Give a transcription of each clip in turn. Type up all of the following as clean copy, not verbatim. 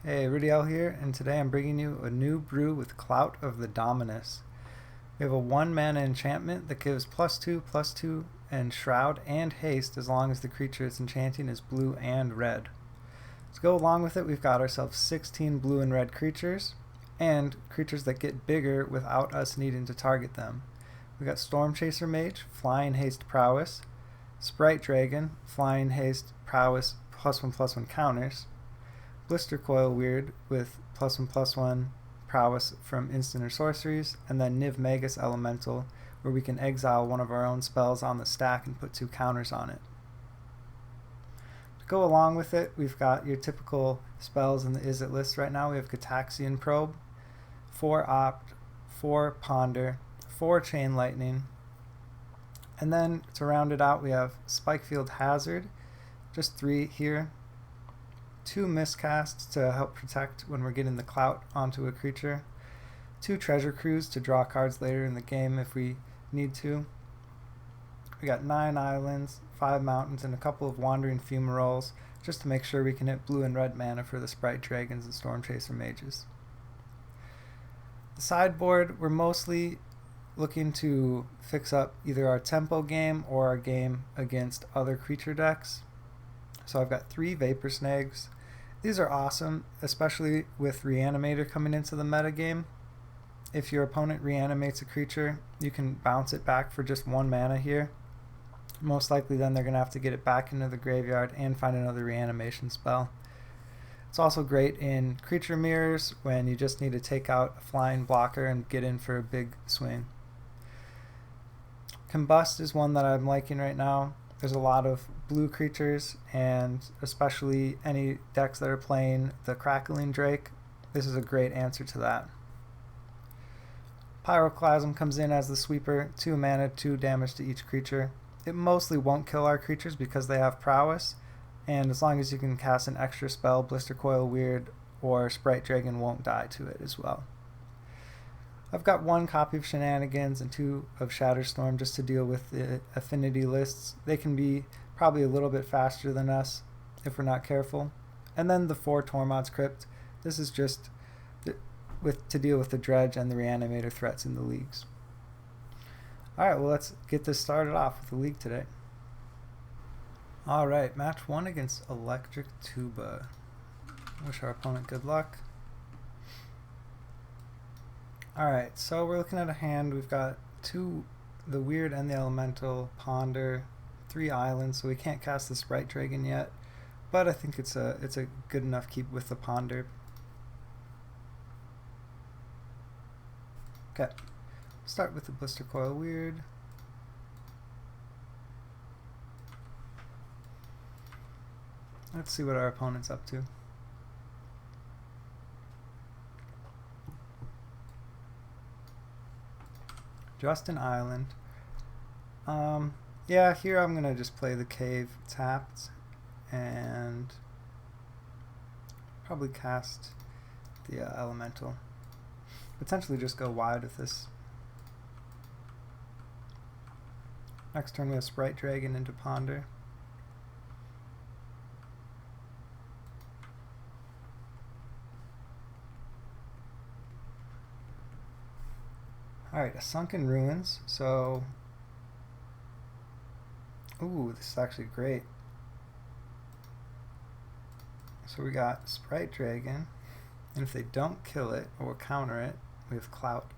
Hey, Rudy L here, and today I'm bringing you a new brew with Clout of the Dominus. We have a 1 mana enchantment that gives +2/+2, and Shroud and Haste as long as the creature it's enchanting is blue and red. To go along with it, we've got ourselves 16 blue and red creatures, and creatures that get bigger without us needing to target them. We've got Storm Chaser Mage, Flying Haste Prowess, Sprite Dragon, Flying Haste Prowess +1/+1 counters, Blister Coil Weird with +1/+1 prowess from instant or sorceries, and then Niv Magus Elemental, where we can exile one of our own spells on the stack and put 2 counters on it. To go along with it, we've got your typical spells in the Is It list right now. We have Gataxian Probe, 4 Opt, 4 Ponder, 4 Chain Lightning, and then to round it out we have Spikefield Hazard, just 3 here, 2 miscasts to help protect when we're getting the clout onto a creature, 2 treasure crews to draw cards later in the game if we need to. We got 9 islands, 5 mountains, and a couple of wandering fumaroles just to make sure we can hit blue and red mana for the Sprite Dragons and Storm Chaser Mages. The sideboard, we're mostly looking to fix up either our tempo game or our game against other creature decks. So I've got 3 Vapor Snags. These are awesome, especially with Reanimator coming into the metagame. If your opponent reanimates a creature, you can bounce it back for just 1 mana here. Most likely then they're going to have to get it back into the graveyard and find another reanimation spell. It's also great in creature mirrors when you just need to take out a flying blocker and get in for a big swing. Combust is one that I'm liking right now. There's a lot of blue creatures, and especially any decks that are playing the Crackling Drake, this is a great answer to that. Pyroclasm comes in as the sweeper, 2 mana, 2 damage to each creature. It mostly won't kill our creatures because they have prowess, and as long as you can cast an extra spell, Blister Coil Weird or Sprite Dragon won't die to it as well. I've got 1 copy of Shenanigans and 2 of Shatterstorm just to deal with the affinity lists. They can be probably a little bit faster than us if we're not careful. And then the 4 Tormod's Crypt. This is just to deal with the Dredge and the Reanimator threats in the leagues. Alright, well let's get this started off with the league today. Alright, match 1 against Electric Tuba. Wish our opponent good luck. Alright, so we're looking at a hand. We've got 2, the Weird and the Elemental, Ponder, 3 islands, so we can't cast the Sprite Dragon yet, but I think it's a good enough keep with the Ponder. Okay, start with the Blister Coil Weird. Let's see what our opponent's up to. Just an island. Yeah, here I'm gonna just play the cave tapped and probably cast the elemental. Potentially just go wide with this. Next turn we have Sprite Dragon into Ponder. Alright, a Sunken Ruins, so... Ooh, this is actually great. So we got Sprite Dragon, and if they don't kill it or counter it, we have Clout.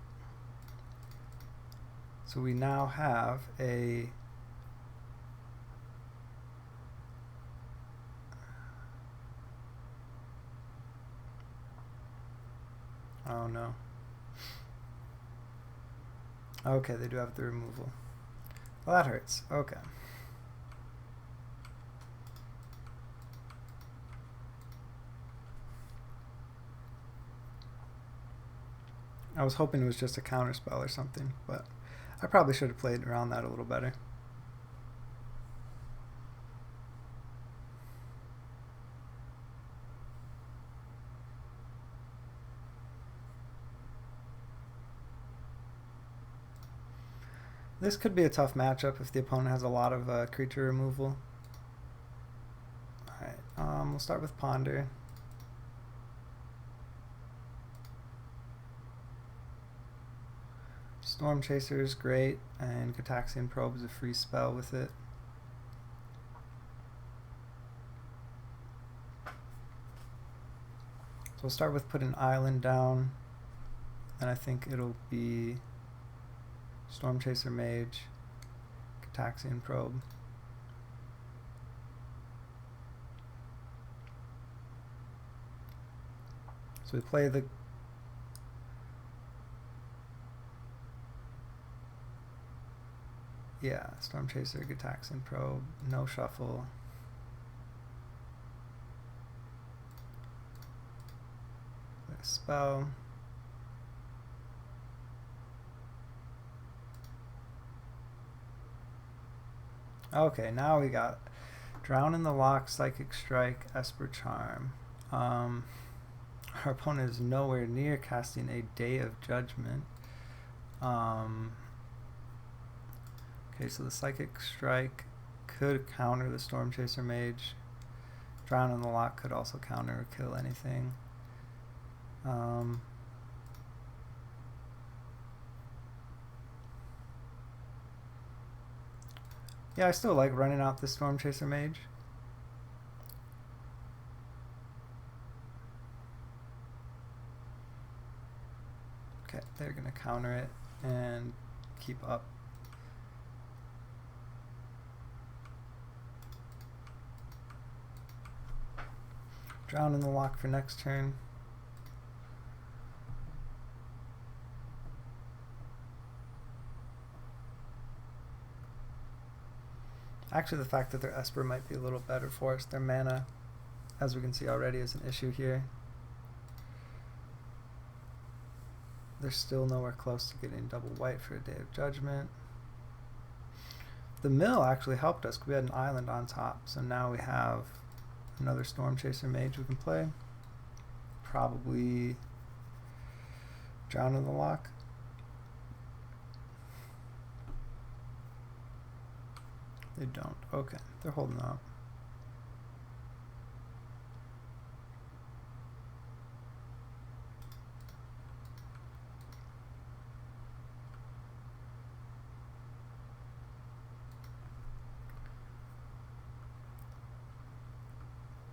So we now have a... Oh no. Okay, they do have the removal. Well, that hurts. Okay. I was hoping it was just a counter spell or something, but I probably should have played around that a little better. This could be a tough matchup if the opponent has a lot of creature removal. Alright, we'll start with Ponder. Storm Chaser is great, and Gataxian Probe is a free spell with it. So we'll start with put an island down, and I think it'll be Storm Chaser Mage, Gataxian Probe. So we play the Storm Chaser, Gataxian Probe, no shuffle. Play a spell. Okay, now we got Drown in the Lock, Psychic Strike, Esper Charm. Our opponent is nowhere near casting a Day of Judgment. Okay, so the Psychic Strike could counter the Storm Chaser Mage. Drown in the Lock could also counter or kill anything. Yeah, I still like running out the Storm Chaser Mage. Okay, they're going to counter it and keep up. Drown in the Lock for next turn. Actually, the fact that their Esper might be a little better for us. Their mana, as we can see already, is an issue here. They're still nowhere close to getting double white for a Day of Judgment. The mill actually helped us. We had an island on top, so now we have another Storm Chaser Mage we can play. Probably Drown in the Lock. They don't. Okay, they're holding out.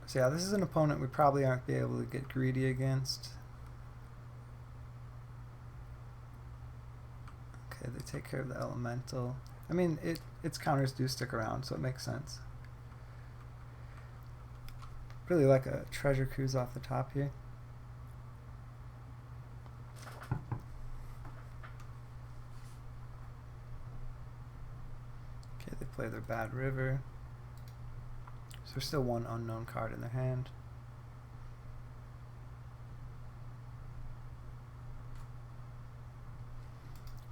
So yeah, this is an opponent we probably aren't be able to get greedy against. Okay, they take care of the elemental. I mean, its counters do stick around, so it makes sense. Really like a Treasure Cruise off the top here. Okay, they play their Bad River. So there's still one unknown card in their hand.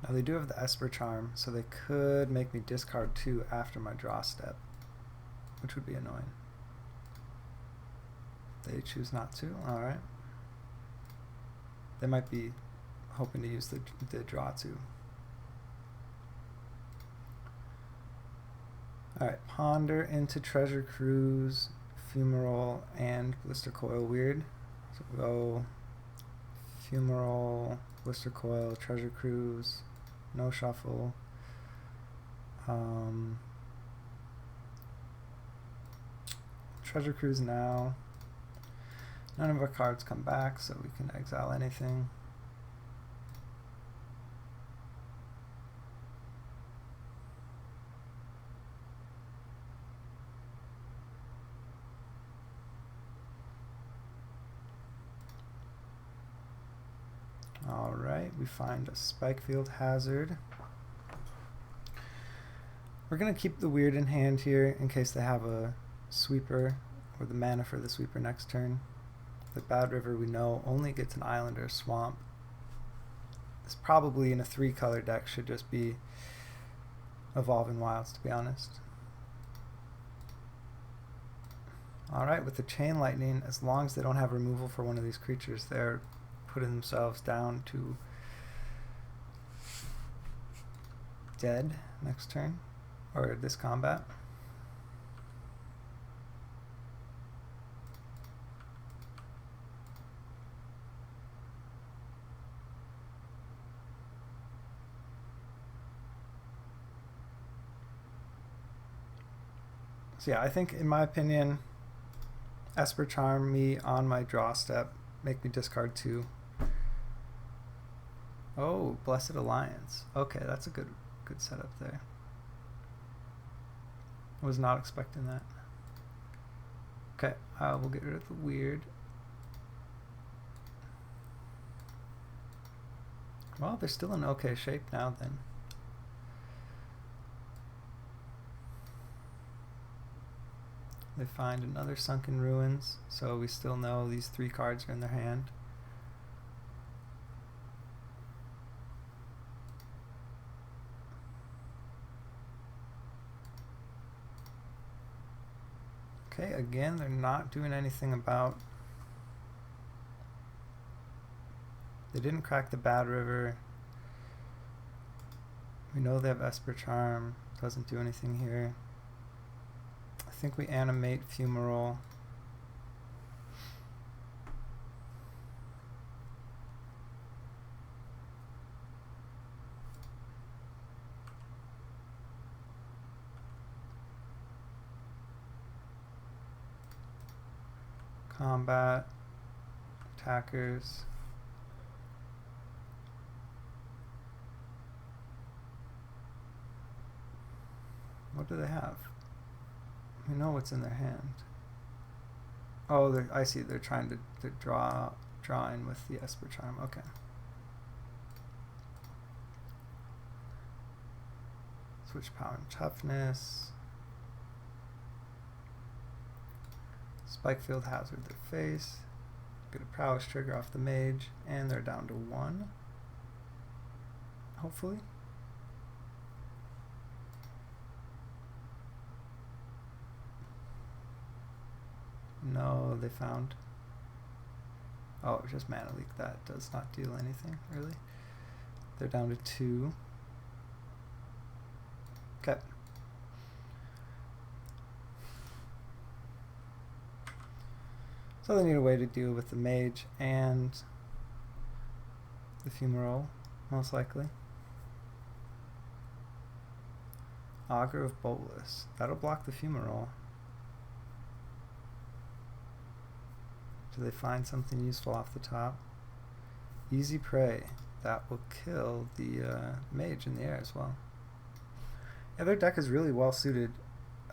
Now they do have the Esper Charm, so they could make me discard 2 after my draw step, which would be annoying. They choose not to. Alright. They might be hoping to use the draw 2. Alright, Ponder into Treasure Cruise, Fumarole, and Blister Coil Weird. So we'll go Fumarole, Blister Coil, Treasure Cruise, no shuffle. Treasure Cruise now. None of our cards come back, so we can exile anything. Alright, we find a Spikefield Hazard. We're going to keep the weird in hand here in case they have a sweeper or the mana for the sweeper next turn. The Bad River we know only gets an island or a swamp. This probably in a 3-color deck should just be Evolving Wilds, to be honest. Alright, with the Chain Lightning, as long as they don't have removal for one of these creatures, they're putting themselves down to dead next turn, or this combat. So yeah, I think in my opinion, Esper Charm me on my draw step, make me discard 2. Oh, Blessed Alliance. Okay, that's a good setup there. I was not expecting that. Okay, we'll get rid of the weird. Well, they're still in okay shape now then. They find another Sunken Ruins, so we still know these 3 cards are in their hand. Okay, again, they're not doing anything about... They didn't crack the Bad River. We know they have Esper Charm. Doesn't do anything here. I think we animate Fumarole. Combat. Attackers. What do they have? We know what's in their hand. Oh, I see. They're trying to draw in with the Esper Charm. Okay. Switch power and toughness. Spike Field Hazard their face. Get a prowess trigger off the mage, and they're down to 1. Hopefully. No, they found... Oh, it's just Mana Leak. That does not deal anything, really. They're down to 2. Okay. So they need a way to deal with the mage and the Fumarole, most likely. Augur of Bolus. That'll block the Fumarole. Do they find something useful off the top? Easy Prey. That will kill the mage in the air as well. Yeah, their deck is really well suited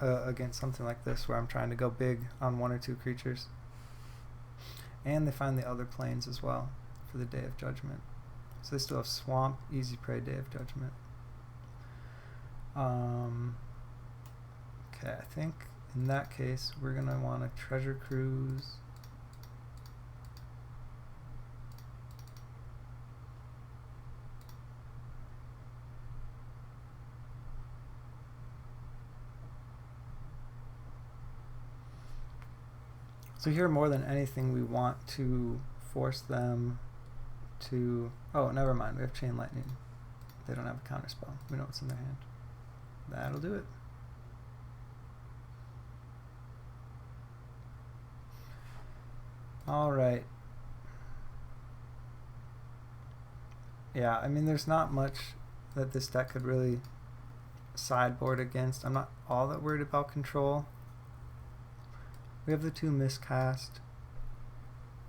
against something like this where I'm trying to go big on 1 or 2 creatures. And they find the other planes as well for the Day of Judgment. So they still have Swamp, Easy Prey, Day of Judgment. Okay, I think in that case we're going to want a Treasure Cruise. So here, more than anything, we want to force them to... Oh, never mind. We have Chain Lightning. They don't have a counterspell. We know what's in their hand. That'll do it. Alright. Yeah, I mean, there's not much that this deck could really sideboard against. I'm not all that worried about control. We have the 2 miscast.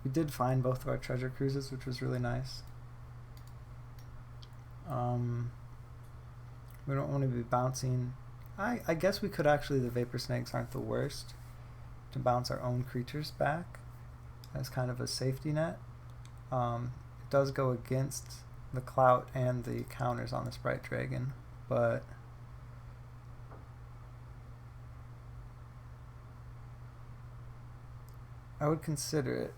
We did find both of our Treasure Cruises, which was really nice. We don't want to be bouncing. I guess we could actually, the Vapor Snakes aren't the worst, to bounce our own creatures back as kind of a safety net. It does go against the Clout and the counters on the Sprite Dragon, but I would consider it.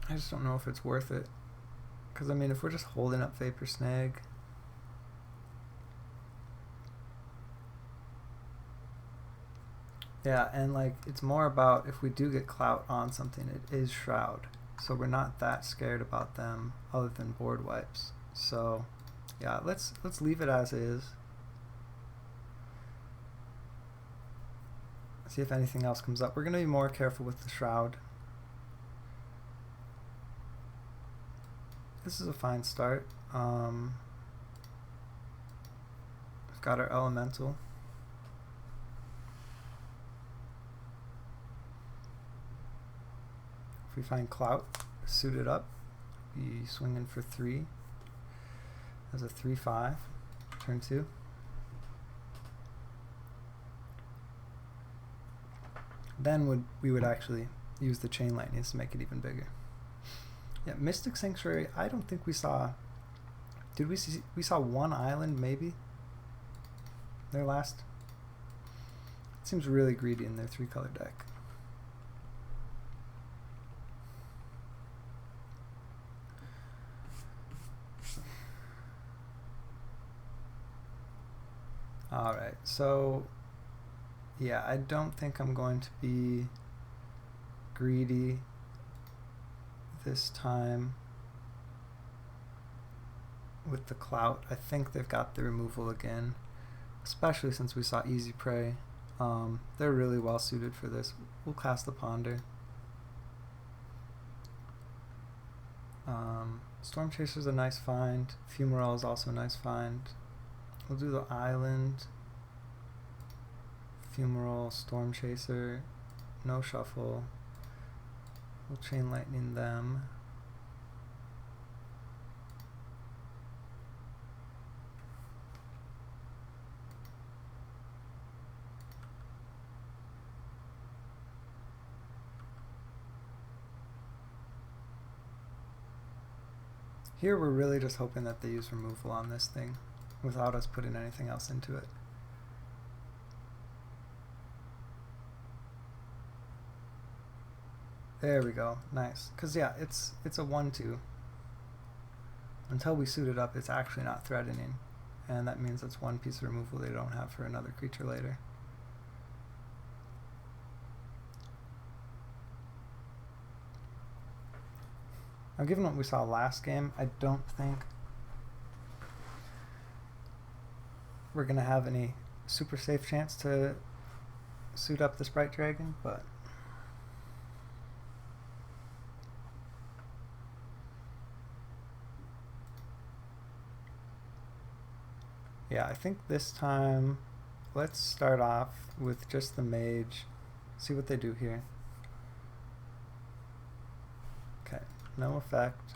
I just don't know if it's worth it. Because, I mean, if we're just holding up Vapor Snag... Yeah, and like it's more about if we do get Clout on something, it is Shroud. So we're not that scared about them other than board wipes. So yeah, let's leave it as is. See if anything else comes up. We're going to be more careful with the Shroud. This is a fine start. We've got our Elemental. If we find Clout suited up, be swinging for 3 as a 3/5, turn 2. Then we would actually use the Chain Lightnings to make it even bigger. Yeah, Mystic Sanctuary, I don't think we saw... Did we see... We saw one island, maybe? Their last... It seems really greedy in their 3-color deck. Alright, so... Yeah, I don't think I'm going to be greedy this time with the Clout. I think they've got the removal again, especially since we saw Easy Prey. They're really well suited for this. We'll cast the Ponder. Storm Chaser's a nice find. Fumarole is also a nice find. We'll do the Island. Fumarole, Storm Chaser, no shuffle. We'll Chain Lightning them. Here we're really just hoping that they use removal on this thing without us putting anything else into it. There we go, nice. Because yeah, it's a 1/2. Until we suit it up, it's actually not threatening. And that means it's one piece of removal they don't have for another creature later. Now given what we saw last game, I don't think we're going to have any super safe chance to suit up the Sprite Dragon, but yeah, I think this time let's start off with just the Mage, see what they do here. Okay, no effect.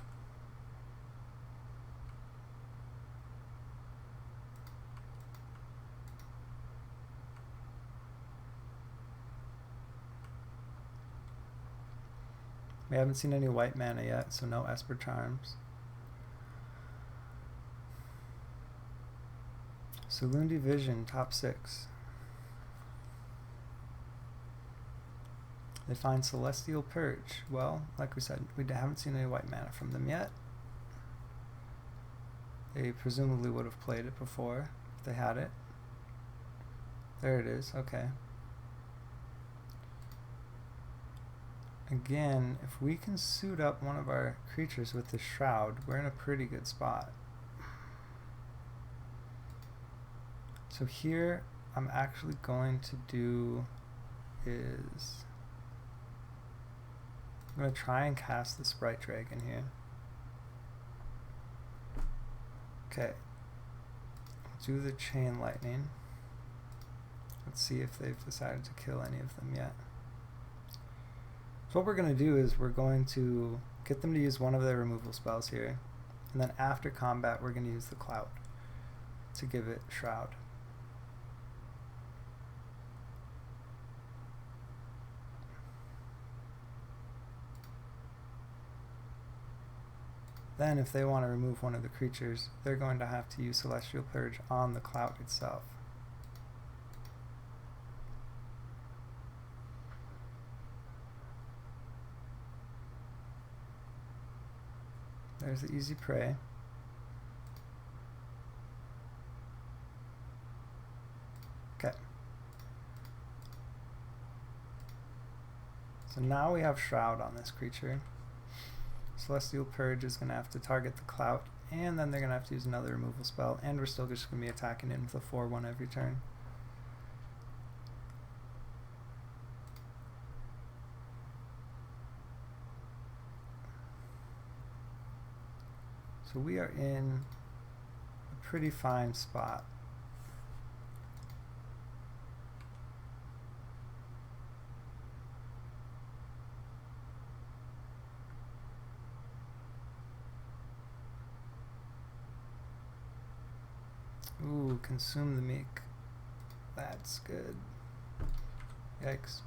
We haven't seen any white mana yet, so no Esper Charms. Saloon Vision, top 6. They find Celestial Purge. Well, like we said, we haven't seen any white mana from them yet. They presumably would have played it before if they had it. There it is, okay. Again, if we can suit up one of our creatures with the Shroud, we're in a pretty good spot. So here, I'm actually going to do is... I'm going to try and cast the Sprite Dragon here. Okay. Do the Chain Lightning. Let's see if they've decided to kill any of them yet. So what we're going to do is we're going to get them to use one of their removal spells here, and then after combat we're going to use the Clout to give it Shroud. Then if they want to remove one of the creatures, they're going to have to use Celestial Purge on the Clout itself. There's the Easy Prey. Okay. So now we have Shroud on this creature. Celestial Purge is going to have to target the Clout, and then they're going to have to use another removal spell, and we're still just going to be attacking in with a 4/1 every turn. So we are in a pretty fine spot. Ooh, consume the meek. That's good. Yikes.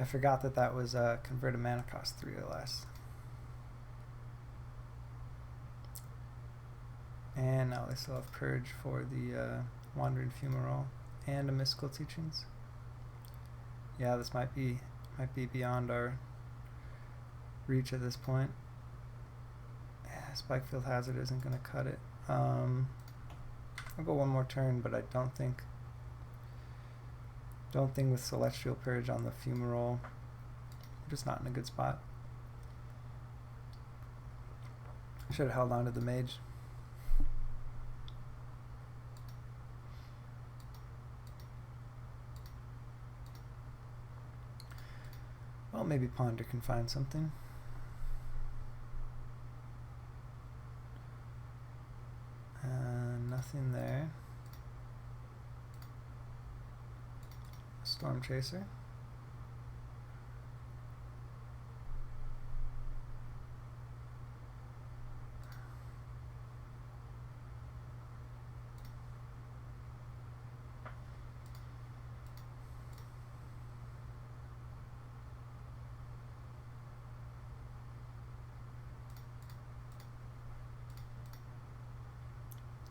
I forgot that that was converted mana cost 3 or less. And now they still have Purge for the Wandering Fumarole and a Mystical Teachings. Yeah, this might be beyond our reach at this point. Spikefield Hazard isn't going to cut it. I'll go one more turn, but I don't think with Celestial Purge on the Fumarole, I'm just not in a good spot. Should have held on to the Mage. Well, maybe Ponder can find something. Nothing there. Storm Chaser.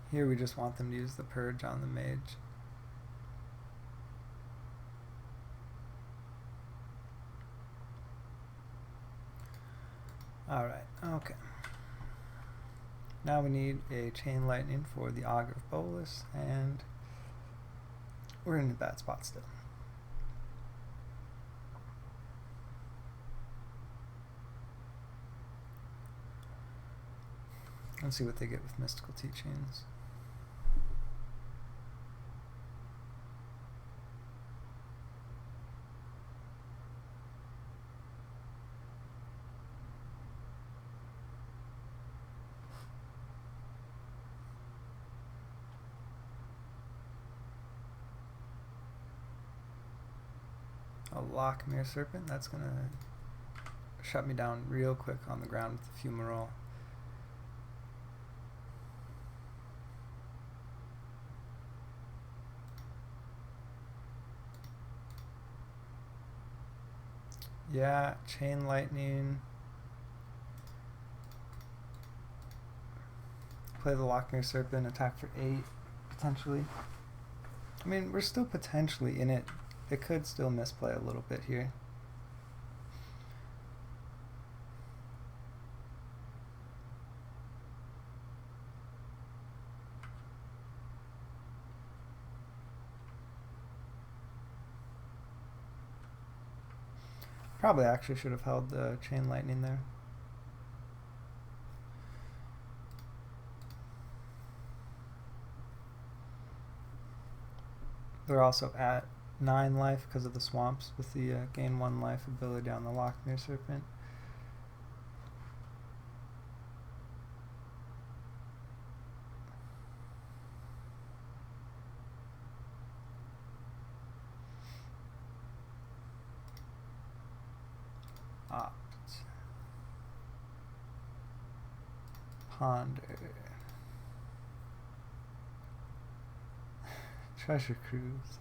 Here we just want them to use the Purge on the Mage. Alright, okay. Now we need a Chain Lightning for the Augur of Bolas, and we're in a bad spot still. Let's see what they get with Mystical Teachings. A Lockmere Serpent, that's gonna shut me down real quick on the ground with the Fumarole. Yeah, Chain Lightning. Play the Lockmere Serpent, attack for 8, potentially. I mean, we're still potentially in it. It could still misplay a little bit here. Probably actually should have held the Chain Lightning there. They're also at 9 life because of the swamps with the gain 1 life ability on the Lockmere Serpent. Opt. Ponder. Treasure Cruise.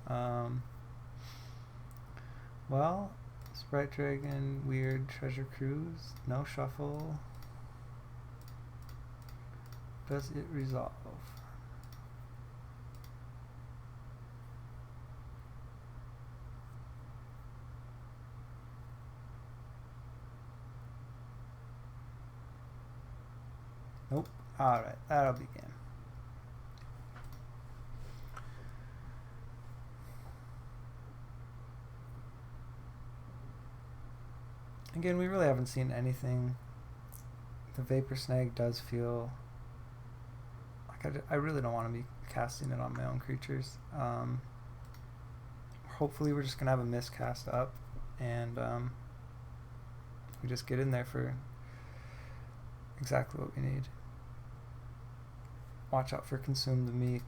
Well, Sprite Dragon, weird Treasure Cruise, no shuffle. Does it resolve? Nope. Alright, that'll begin. Again, we really haven't seen anything. The Vapor Snag does feel like I really don't want to be casting it on my own creatures. Hopefully we're just going to have a miscast up, and we just get in there for exactly what we need. Watch out for Consume the Meek.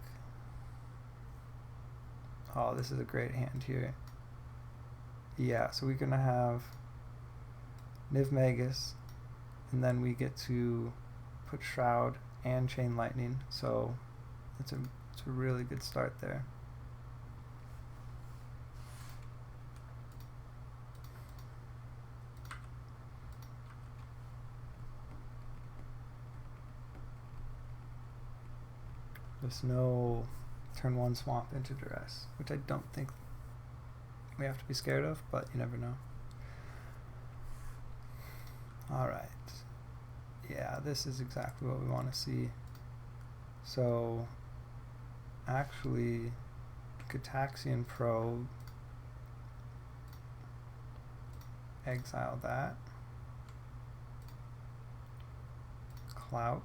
Oh, this is a great hand here. Yeah, so we're going to have Niv Magus, and then we get to put Shroud and Chain Lightning, so it's a really good start there. There's no turn 1 Swamp into Duress, which I don't think we have to be scared of, but you never know. Alright. Yeah, this is exactly what we want to see. So, actually, Gitaxian Probe, exile that. Clout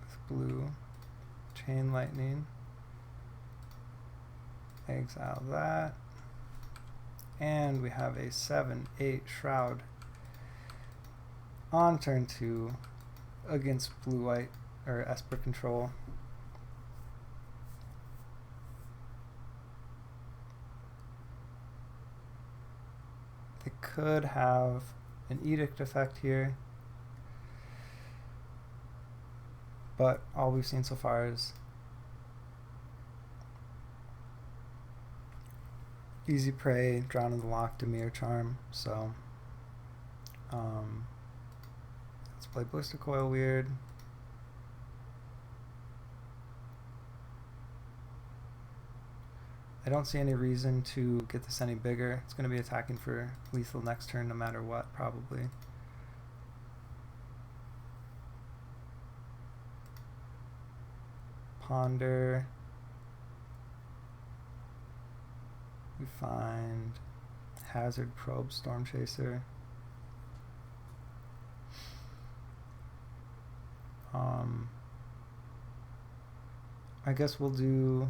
with blue. Chain Lightning, exile that, and we have a 7/8 Shroud on turn 2 against blue-white or Esper control. They could have an Edict effect here, but all we've seen so far is Easy Prey, Drown in the Lock, Dimir Charm, so let's play Ballistic Coil Weird. I don't see any reason to get this any bigger. It's going to be attacking for lethal next turn no matter what, probably. Ponder. We find Hazard Probe Storm Chaser. I guess we'll do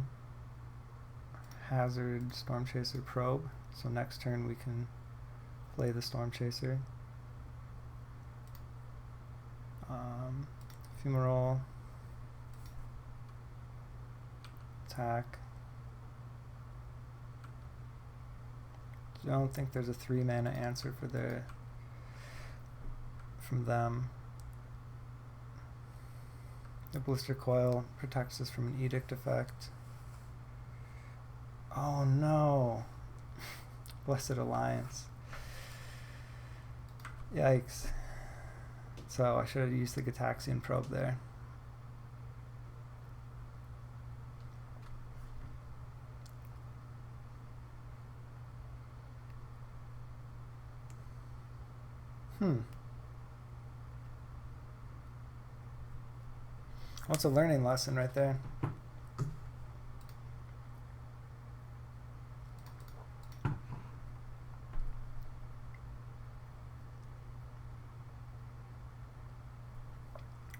Hazard Storm Chaser Probe, so next turn we can play the Storm Chaser. Fumarole. Attack. I don't think there's a 3-mana answer for from them. The Blister Coil protects us from an Edict effect. Oh no! Blessed Alliance. Yikes. So I should have used the Gitaxian Probe there. What's a learning lesson right there?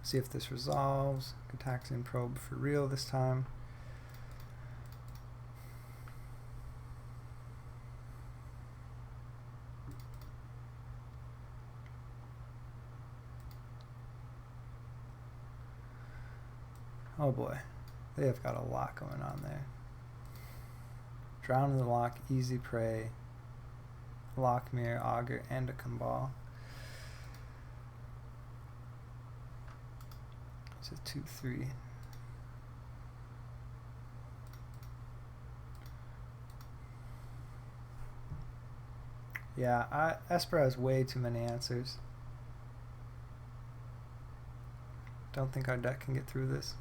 See if this resolves. Gitaxian Probe for real this time. Oh boy, they have got a lot going on there. Drown in the Lock, Easy Prey, Lockmere, Augur, and a Cabal. It's a 2/3. Yeah, Esper has way too many answers. Don't think our deck can get through this.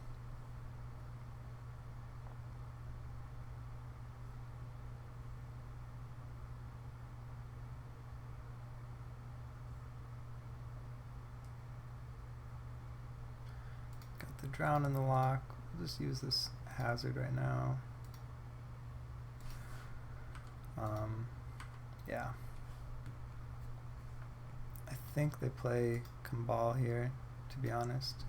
Drown in the Lock. We'll just use this Hazard right now. Yeah. I think they play Cabal here, to be honest.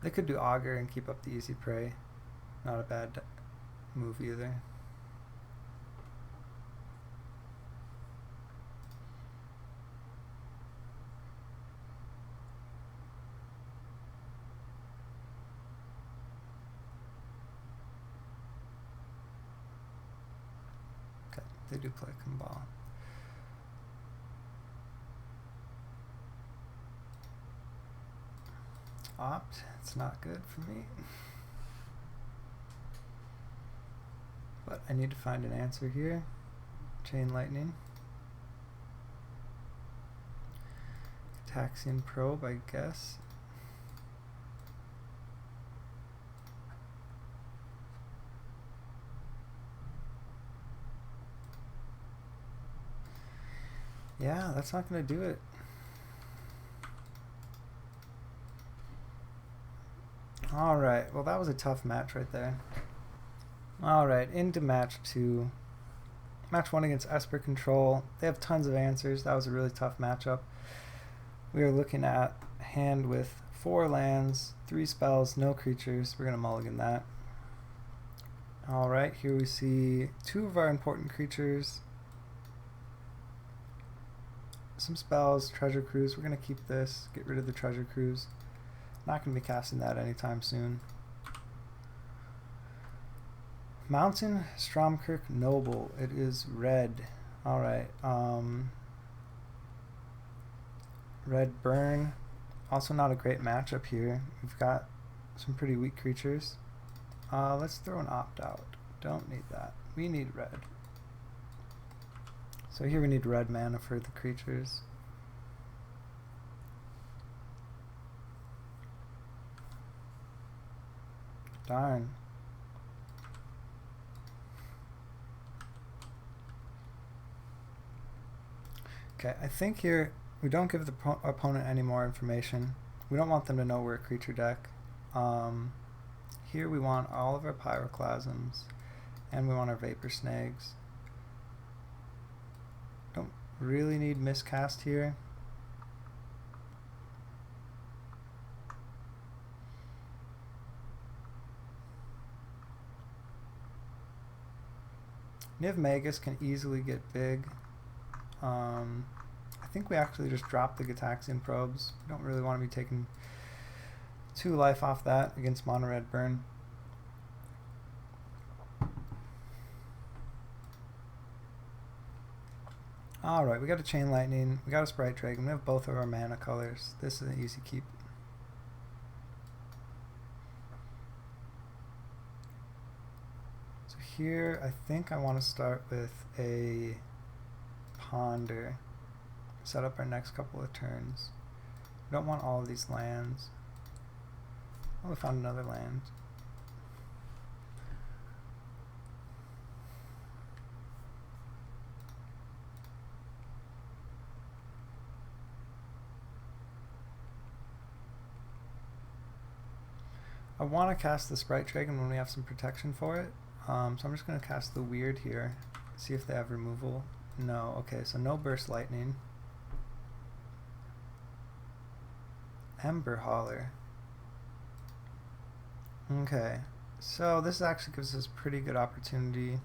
They could do Augur and keep up the easy prey. Not a bad move either. Okay, they do play Cabal. Opt, it's not good for me. But I need to find an answer here. Chain Lightning. Taxian Probe, I guess. Yeah, that's not going to do it. Alright, well that was a tough match right there. Alright, into match 2. Match 1 against Esper Control. They have tons of answers. That was a really tough matchup. We are looking at a hand with 4 lands, 3 spells, no creatures. We're going to mulligan that. Alright, here we see 2 of our important creatures. Some spells, Treasure Cruise. We're going to keep this, get rid of the Treasure Cruise. Not going to be casting that anytime soon. Mountain Stromkirk Noble. It is red. Alright. Red Burn. Also not a great matchup here. We've got some pretty weak creatures. Let's throw an opt out. Don't need that. We need red. So here we need red mana for the creatures. Darn. Okay, I think here we don't give the opponent any more information. We don't want them to know we're a creature deck. Here we want all of our Pyroclasms, and we want our Vapor Snags. Don't really need Miscast here. Niv Magus can easily get big. I think we actually just drop the Gitaxian Probes. We don't really want to be taking 2 life off that against Mono Red Burn. Alright, we got a Chain Lightning, we got a Sprite Dragon, we have both of our mana colors. This is an easy keep. So here, I think I want to start with a Ponder. Set up our next couple of turns. We don't want all of these lands. Oh, we found another land. I want to cast the Sprite Dragon when we have some protection for it. So I'm just going to cast the Weird here. See if they have removal. No. Okay, so no Burst Lightning. Ember Holler. Okay, so this actually gives us pretty good opportunity.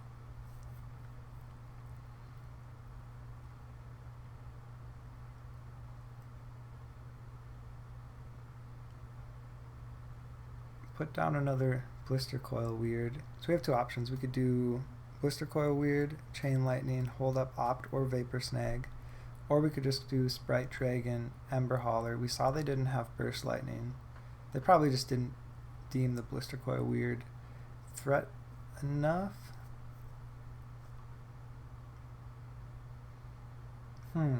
Put down another Blister Coil Weird. So we have 2 options. We could do Blister Coil Weird, Chain Lightning, hold up Opt or Vapor Snag. Or we could just do Sprite Dragon, Ember Holler. We saw they didn't have Burst Lightning. They probably just didn't deem the Blister Coil Weird threat enough. I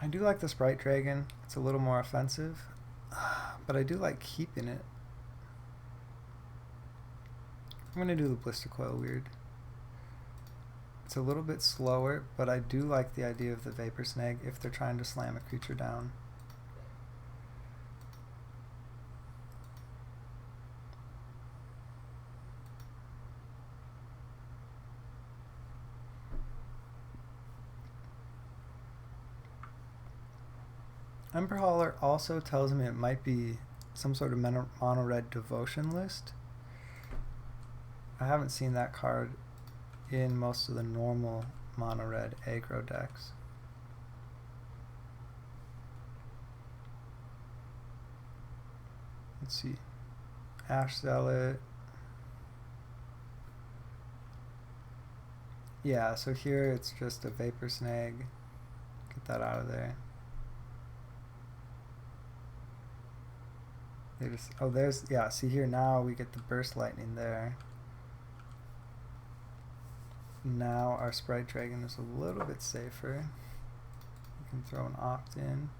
do like the Sprite Dragon. It's a little more offensive, but I do like keeping it. I'm going to do the Blister Coil Weird. It's a little bit slower, but I do like the idea of the Vapor Snag if they're trying to slam a creature down. Ember Hauler also tells me it might be some sort of mono red devotion list. I haven't seen that card in most of the normal mono red aggro decks. Let's see. Ash Zealot. Yeah, so here it's just a Vapor Snag. Get that out of there. They just, oh, there's, yeah, see here now we get the Burst Lightning there. Now our Sprite Dragon is a little bit safer. We can throw an opt-in.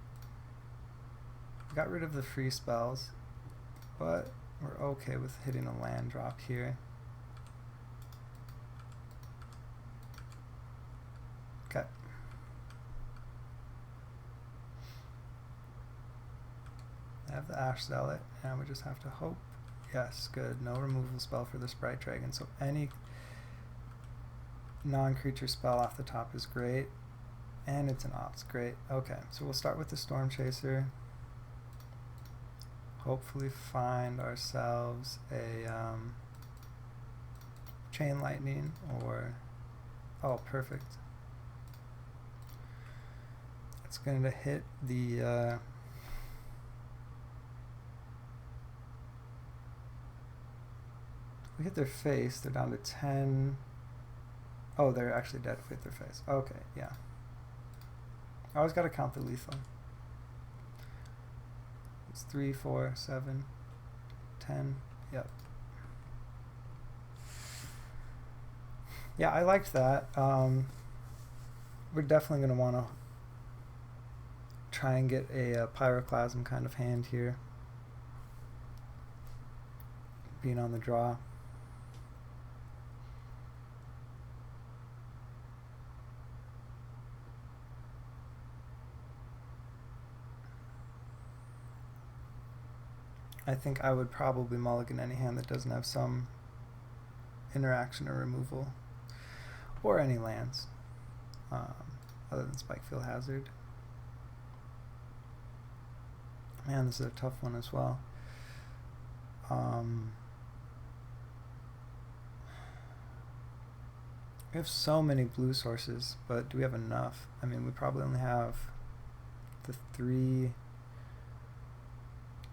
Got rid of the free spells, but we're okay with hitting a land drop here. Okay. I have the Ash Zealot, and we just have to hope. Yes, good. No removal spell for the Sprite Dragon, so any non-creature spell off the top is great. And it's an opt, great. Okay, so we'll start with the Storm Chaser. Hopefully find ourselves a Chain Lightning or, oh, perfect. It's going to hit the we hit their face, they're down to 10. Oh, they're actually dead if we hit their face. Okay, yeah. I always got to count the lethal. It's 3, 4, 7, 10. Yep. Yeah, I liked that. We're definitely going to want to try and get a Pyroclasm kind of hand here. Being on the draw. I think I would probably mulligan any hand that doesn't have some interaction or removal, or any lands, other than Spikefield Hazard. Man, this is a tough one as well. We have so many blue sources, but do we have enough? I mean, we probably only have the 3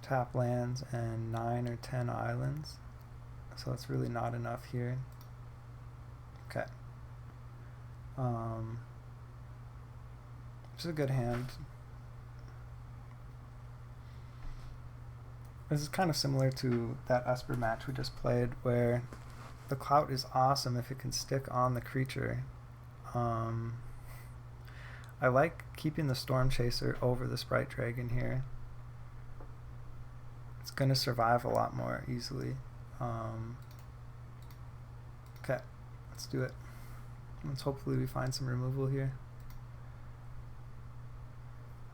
tap lands and 9 or 10 islands, so it's really not enough here. Okay. Which is a good hand. This is kind of similar to that Esper match we just played, where the Clout is awesome if it can stick on the creature. I like keeping the Storm Chaser over the Sprite Dragon here. It's going to survive a lot more easily. Okay, let's do it. Let's hopefully we find some removal here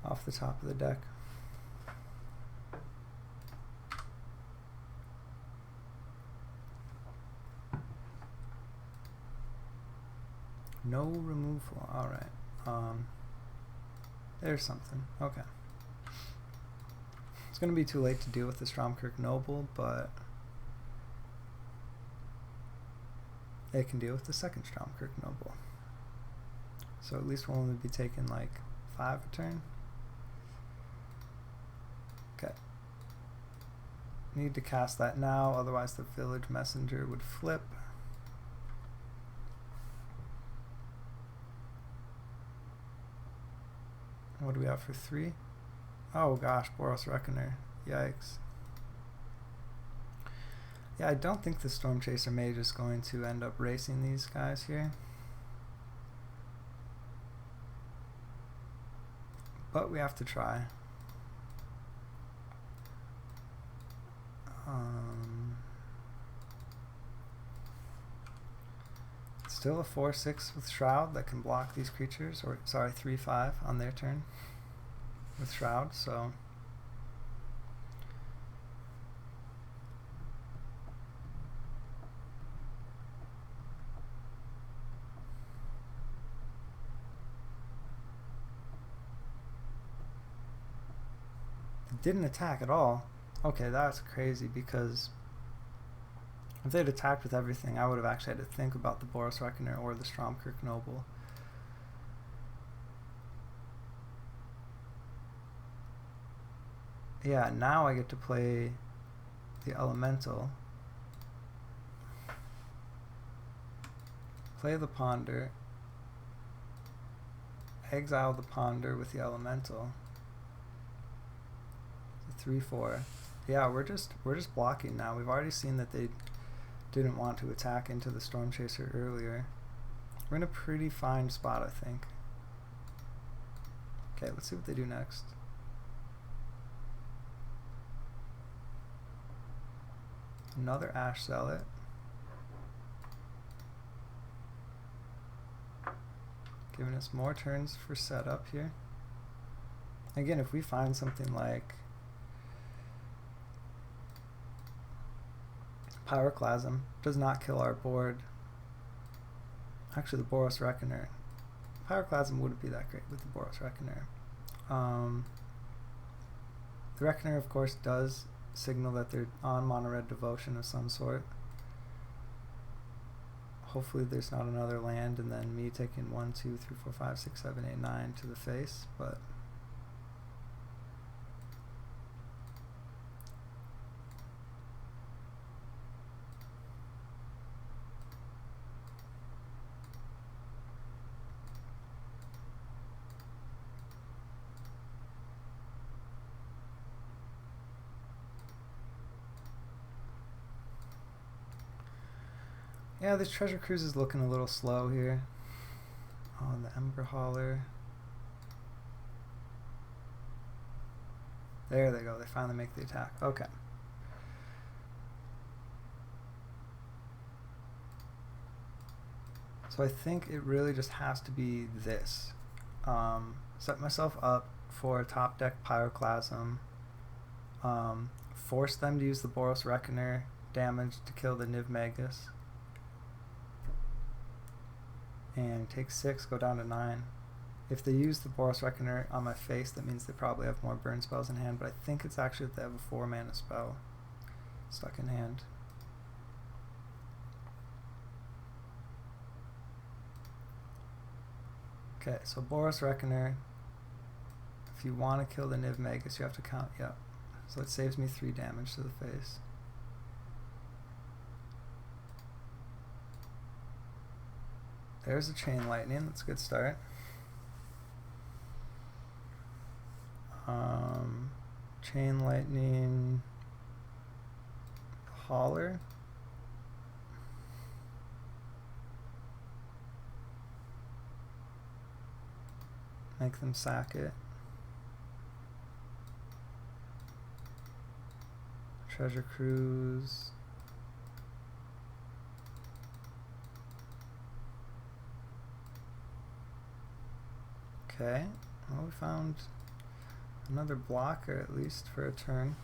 off the top of the deck. No removal. Alright. There's something. Okay. It's going to be too late to deal with the Stromkirk Noble, but it can deal with the second Stromkirk Noble. So at least we'll only be taking like 5 a turn. Okay. Need to cast that now, otherwise the Village Messenger would flip. What do we have for 3? Oh gosh, Boros Reckoner. Yikes. Yeah, I don't think the Storm Chaser Mage is going to end up racing these guys here. But we have to try. Still a 4/6 with Shroud that can block these creatures, or sorry, 3/5 on their turn with Shroud, so Didn't attack at all. Okay, that's crazy, because if they'd attacked with everything, I would have actually had to think about the Boros Reckoner or the Stromkirk Noble. Yeah, now I get to play the Elemental. Play the Ponder. Exile the Ponder with the Elemental. 3/4. Yeah, we're just blocking now. We've already seen that they didn't want to attack into the Storm Chaser earlier. We're in a pretty fine spot, I think. Okay, let's see what they do next. Another Ash Zealot. Giving us more turns for setup here. Again, if we find something like Pyroclasm, does not kill our board. Actually, the Boros Reckoner. Pyroclasm wouldn't be that great with the Boros Reckoner. The Reckoner, of course, does signal that they're on mono red devotion of some sort. Hopefully there's not another land and then me taking 1, 2, 3, 4, 5, 6, 7, 8, 9 to the face, but yeah, this Treasure Cruise is looking a little slow here. Oh, the Ember Hauler. There they go. They finally make the attack. Okay. So I think it really just has to be this. Set myself up for a top deck Pyroclasm. Force them to use the Boros Reckoner damage to kill the Niv Magus. And take 6, go down to 9. If they use the Boros Reckoner on my face, that means they probably have more burn spells in hand, but I think it's actually that they have a 4 mana spell stuck in hand. Okay, so Boros Reckoner, if you want to kill the Niv Magus, you have to count, yep. So it saves me 3 damage to the face. There's a Chain Lightning, that's a good start. Chain Lightning, Hauler. Make them sack it. Treasure Cruise. Okay, well, we found another blocker at least for a turn.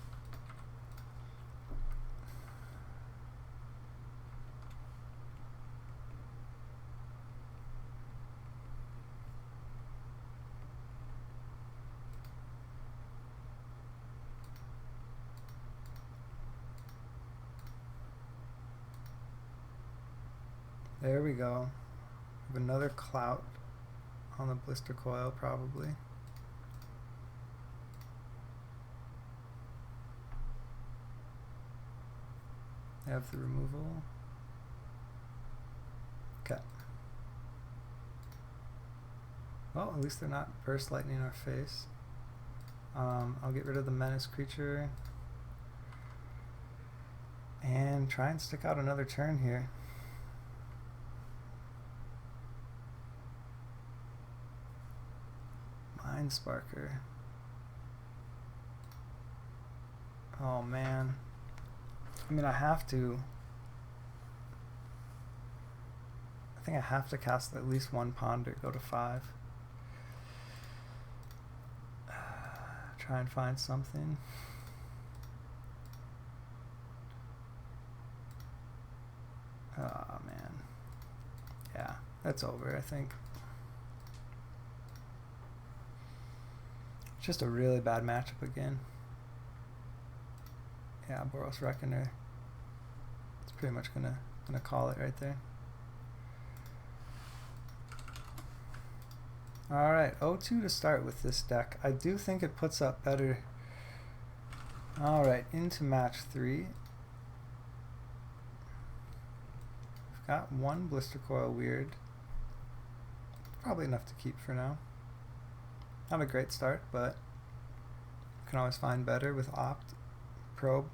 There we go. We have another Clout on the Blister Coil, probably. They have the removal. Okay. Well, at least they're not Burst Lightning our face. I'll get rid of the Menace creature and try and stick out another turn here. Mind Sparker. Oh man. I mean, I have to. I think I have to cast at least one Ponder, go to 5. Try and find something. Oh man. Yeah, that's over, I think. Just a really bad matchup again. Yeah, Boros Reckoner. It's pretty much gonna call it right there. Alright, 0-2 to start with this deck. I do think it puts up better. Alright, into match 3. We've got one Blister Coil Weird. Probably enough to keep for now. Not a great start, but you can always find better with Opt, Probe.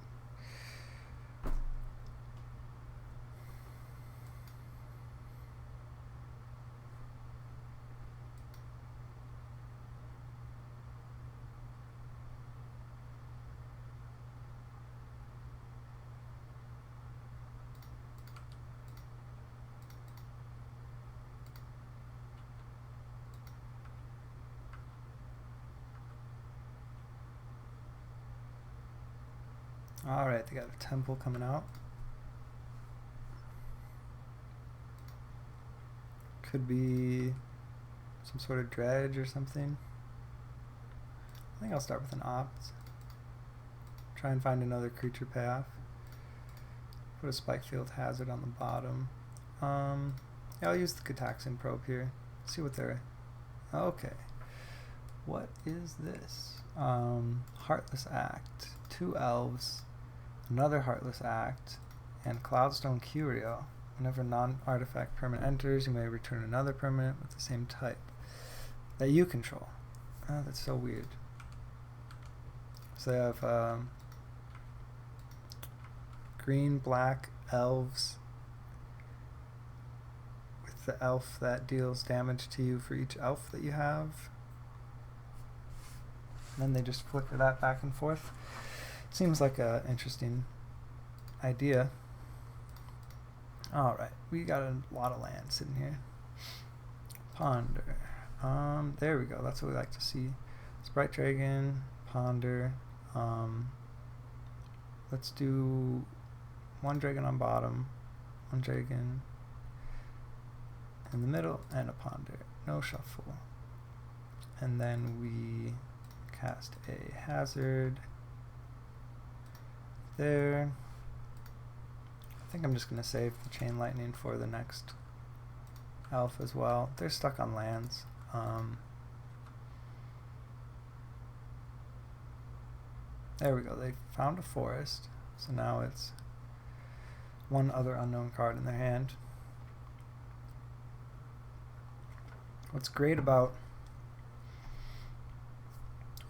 Alright, they got a Temple coming out. Could be some sort of dredge or something. I think I'll start with an Opt. Try and find another creature path. Put a Spikefield Hazard on the bottom. Yeah, I'll use the Gataxian Probe here. See what they're... Okay. What is this? Heartless Act. 2 Elves. Another Heartless Act. And Cloudstone Curio. Whenever non-artifact permanent enters, you may return another permanent with the same type that you control. Oh, that's so weird. So they have green, black elves with the elf that deals damage to you for each elf that you have. And then they just flicker that back and forth. Seems like a interesting idea. Alright, we got a lot of land sitting here. Ponder. There we go, that's what we like to see. Sprite Dragon, Ponder. Let's do 1 dragon on bottom, 1 dragon in the middle, and a Ponder. No shuffle. And then we cast a Hazard there. I think I'm just going to save the Chain Lightning for the next elf as well. They're stuck on lands. There we go. They found a forest. So now it's one other unknown card in their hand. What's great about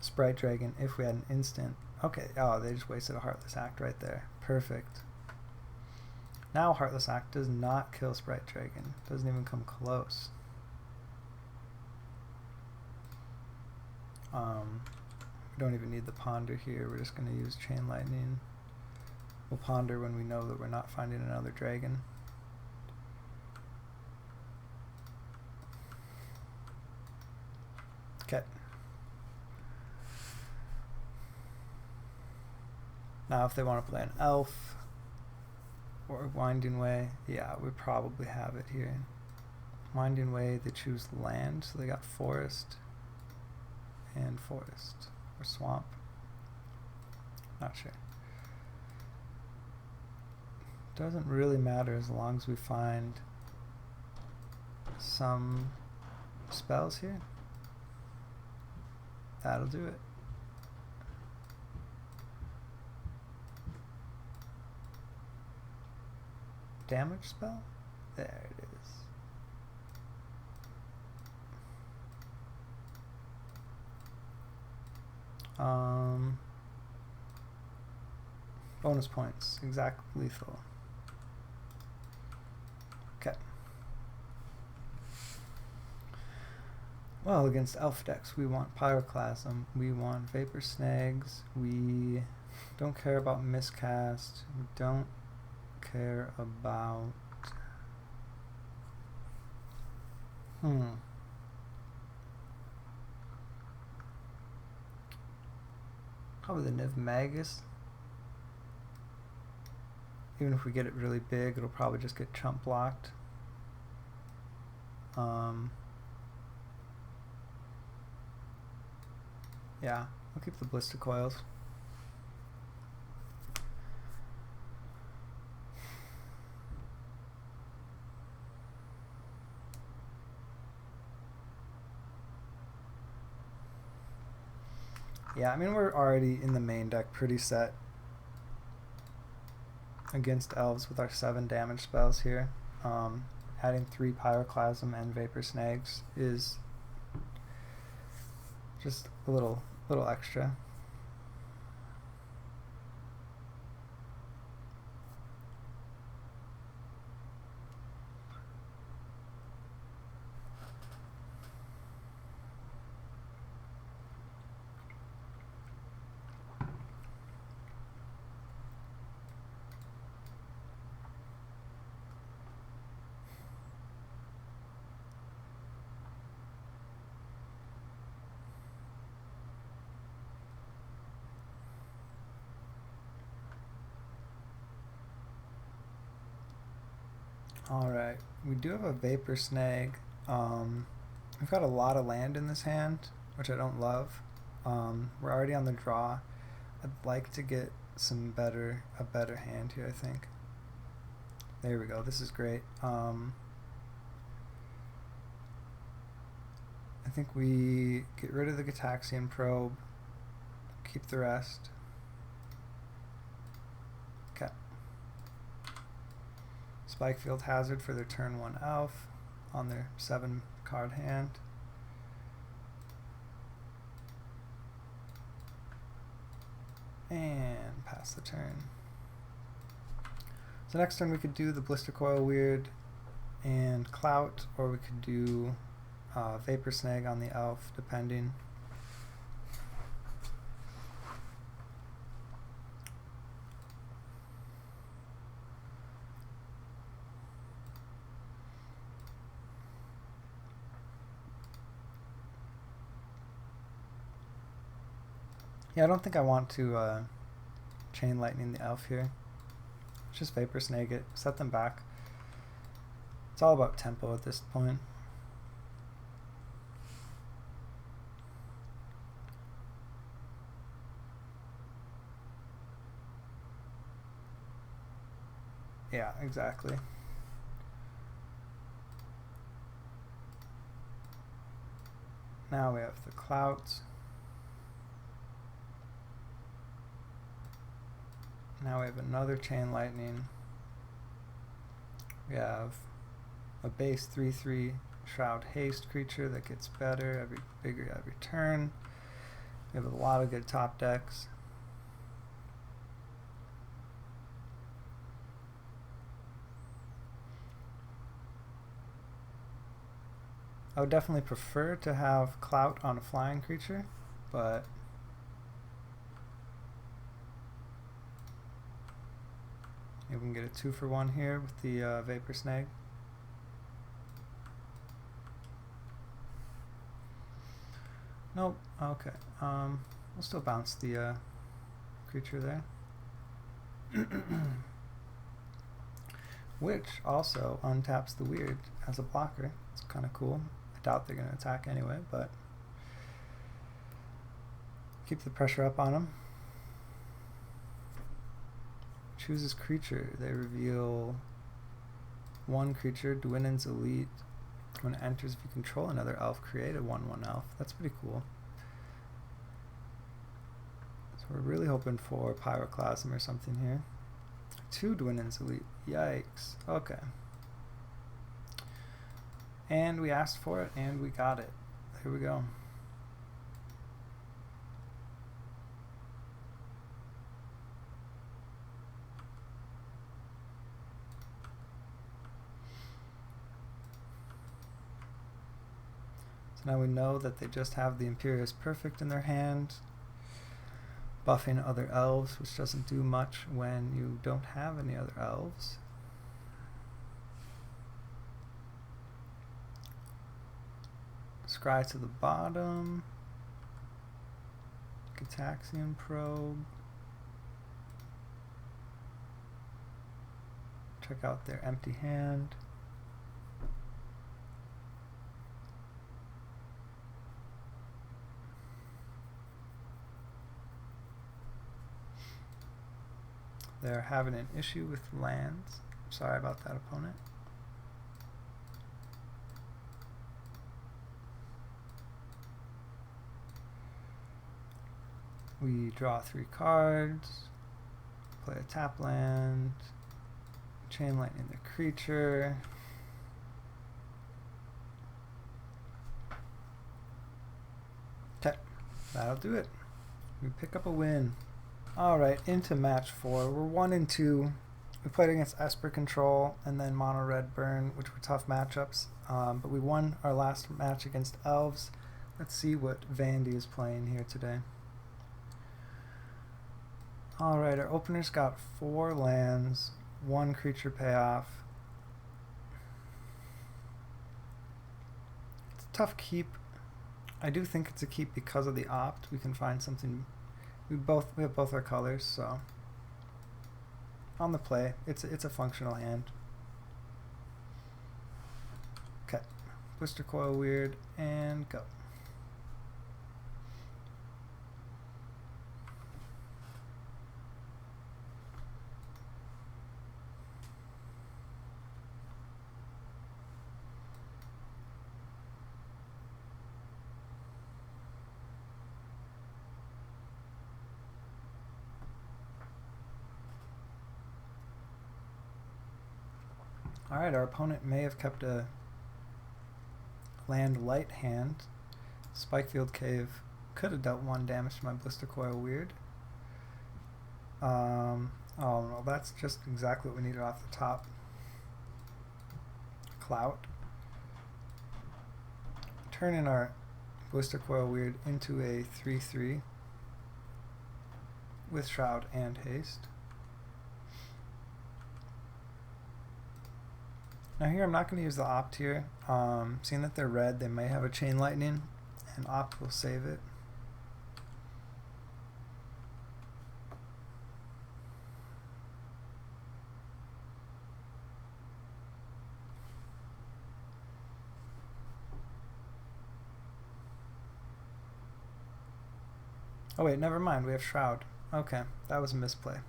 Sprite Dragon, if we had an instant... Okay, oh, they just wasted a Heartless Act right there. Perfect. Now Heartless Act does not kill Sprite Dragon. Doesn't even come close. We don't even need the Ponder here. We're just going to use Chain Lightning. We'll Ponder when we know that we're not finding another dragon. Okay. Now if they want to play an elf or Winding Way, yeah, we probably have it here. Winding Way, they choose land, so they got forest and forest, or swamp. Not sure. Doesn't really matter as long as we find some spells here. That'll do it. Damage spell? There it is. Bonus points. Exact lethal. Okay. Well, against elf decks, we want Pyroclasm, we want Vapor Snags, we don't care about Miscast, we don't care about... Probably the Niv Magus. Even if we get it really big, it'll probably just get chump blocked. Yeah, I'll keep the Blister Coils. Yeah, I mean, we're already in the main deck pretty set against elves with our 7 damage spells here. Adding 3 Pyroclasm and Vapor Snags is just a little extra. Alright, we do have a Vapor Snag. We've got a lot of land in this hand, which I don't love. We're already on the draw. I'd like to get a better hand here, I think. There we go, this is great. I think we get rid of the Gitaxian Probe, keep the rest. Okay. Spikefield Hazard for their turn 1 elf on their 7 card hand. And pass the turn. So next turn we could do the Blister Coil Weird and Clout, or we could do Vapor Snag on the elf, depending. Yeah, I don't think I want to Chain Lightning the elf here. Just Vapor Snag it, set them back. It's all about tempo at this point. Yeah, exactly. Now we have the Clout. Now we have another Chain Lightning. We have a base 3/3 Shroud Haste creature that gets bigger every turn. We have a lot of good top decks. I would definitely prefer to have Clout on a flying creature, but maybe we can get a 2-for-1 here with the Vapor Snag. Nope. Okay. We'll still bounce the creature there. Which also untaps the Weird as a blocker. It's kind of cool. I doubt they're going to attack anyway, but keep the pressure up on them. Chooses creature. They reveal 1 creature, Dwinen's Elite. When it enters, if you control another elf, create a 1/1 elf. That's pretty cool. So we're really hoping for Pyroclasm or something here. 2 Dwinen's Elite. Yikes. Okay. And we asked for it, and we got it. Here we go. Now we know that they just have the Imperious Perfect in their hand, buffing other elves, which doesn't do much when you don't have any other elves. Scry to the bottom. Gitaxian Probe. Check out their empty hand. They're having an issue with lands. Sorry about that, opponent. We draw 3 cards, play a tap land, chain lightning the creature. Okay, that'll do it. We pick up a win. Alright, into match 4. We're 1-2. We played against Esper Control and then Mono Red Burn, which were tough matchups. But we won our last match against Elves. Let's see what Vandy is playing here today. Alright, our opener's got 4 lands, 1 creature payoff. It's a tough keep. I do think it's a keep because of the opt. We can find something. We have both our colors, so on the play, it's a functional hand. Okay, Blister Coil Weird and go. Alright, our opponent may have kept a land light hand. Spikefield Cave could have dealt 1 damage to my Blister Coil Weird. Oh no, that's just exactly what we needed off the top. Clout. Turning our Blister Coil Weird into a 3/3 with Shroud and Haste. Now here I'm not going to use the opt here. Seeing that they're red, they may have a chain lightning, and opt will save it. Oh wait, never mind, we have Shroud. Okay, that was a misplay.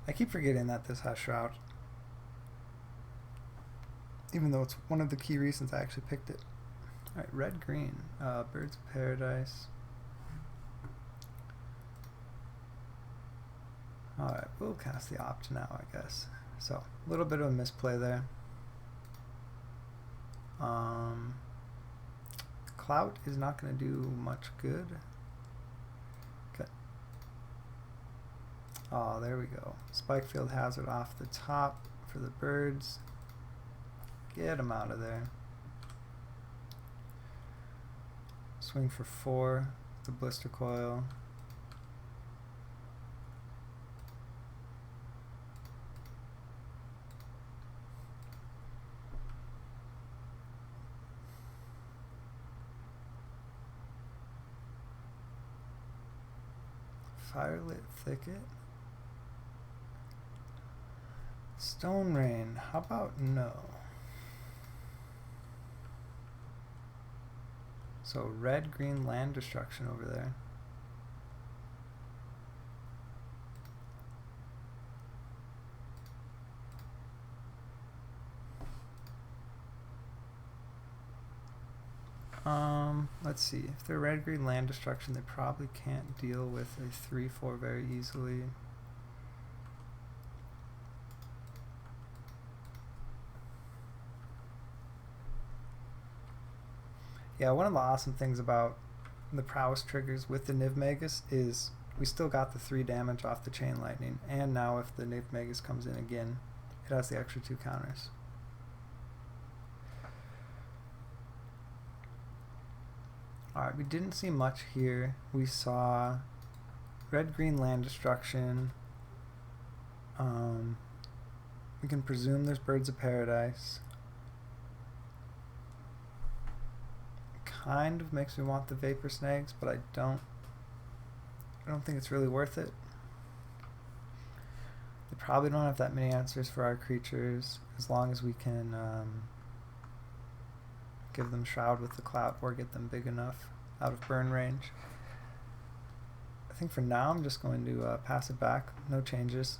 I keep forgetting that this has Shroud, even though it's one of the key reasons I actually picked it. Alright, red-green, Birds of Paradise. Alright, we'll cast the opt now, I guess. So, a little bit of a misplay there. Clout is not going to do much good. Okay. Oh, there we go. Spikefield Hazard off the top for the birds. Get him out of there. Swing for 4, the Blister Coil. Firelit Thicket. Stone Rain, how about no? So red-green land destruction over there. Let's see. If they're red-green land destruction, they probably can't deal with a 3/4 very easily. Yeah, one of the awesome things about the prowess triggers with the Niv Magus is we still got the 3 damage off the chain lightning, and now if the Niv Magus comes in again, it has the extra 2 counters. Alright, we didn't see much here. We saw red-green land destruction. We can presume there's Birds of Paradise. Kind of makes me want the Vapor Snags, but I don't think it's really worth it. They probably don't have that many answers for our creatures, as long as we can give them Shroud with the Clout or get them big enough out of burn range. I think for now I'm just going to pass it back, no changes.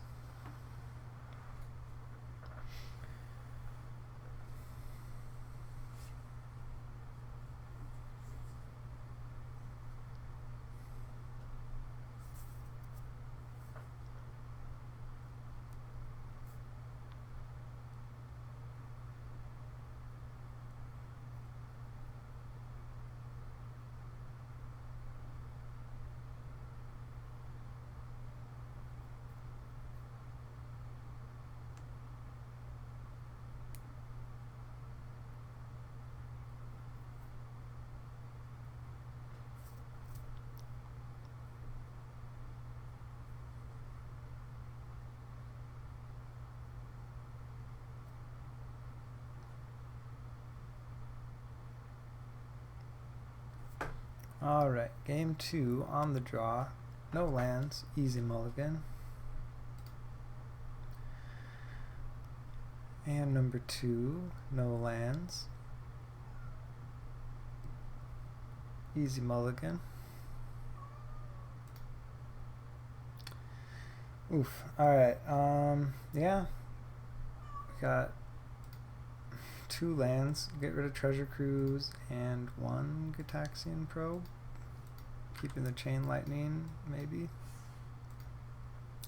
Alright, game 2 on the draw. No lands, easy mulligan. And number 2, no lands. Easy mulligan. Oof. Alright, yeah. We got 2 lands. Get rid of Treasure Cruise and 1 Gitaxian Probe. Keeping the Chain Lightning, maybe.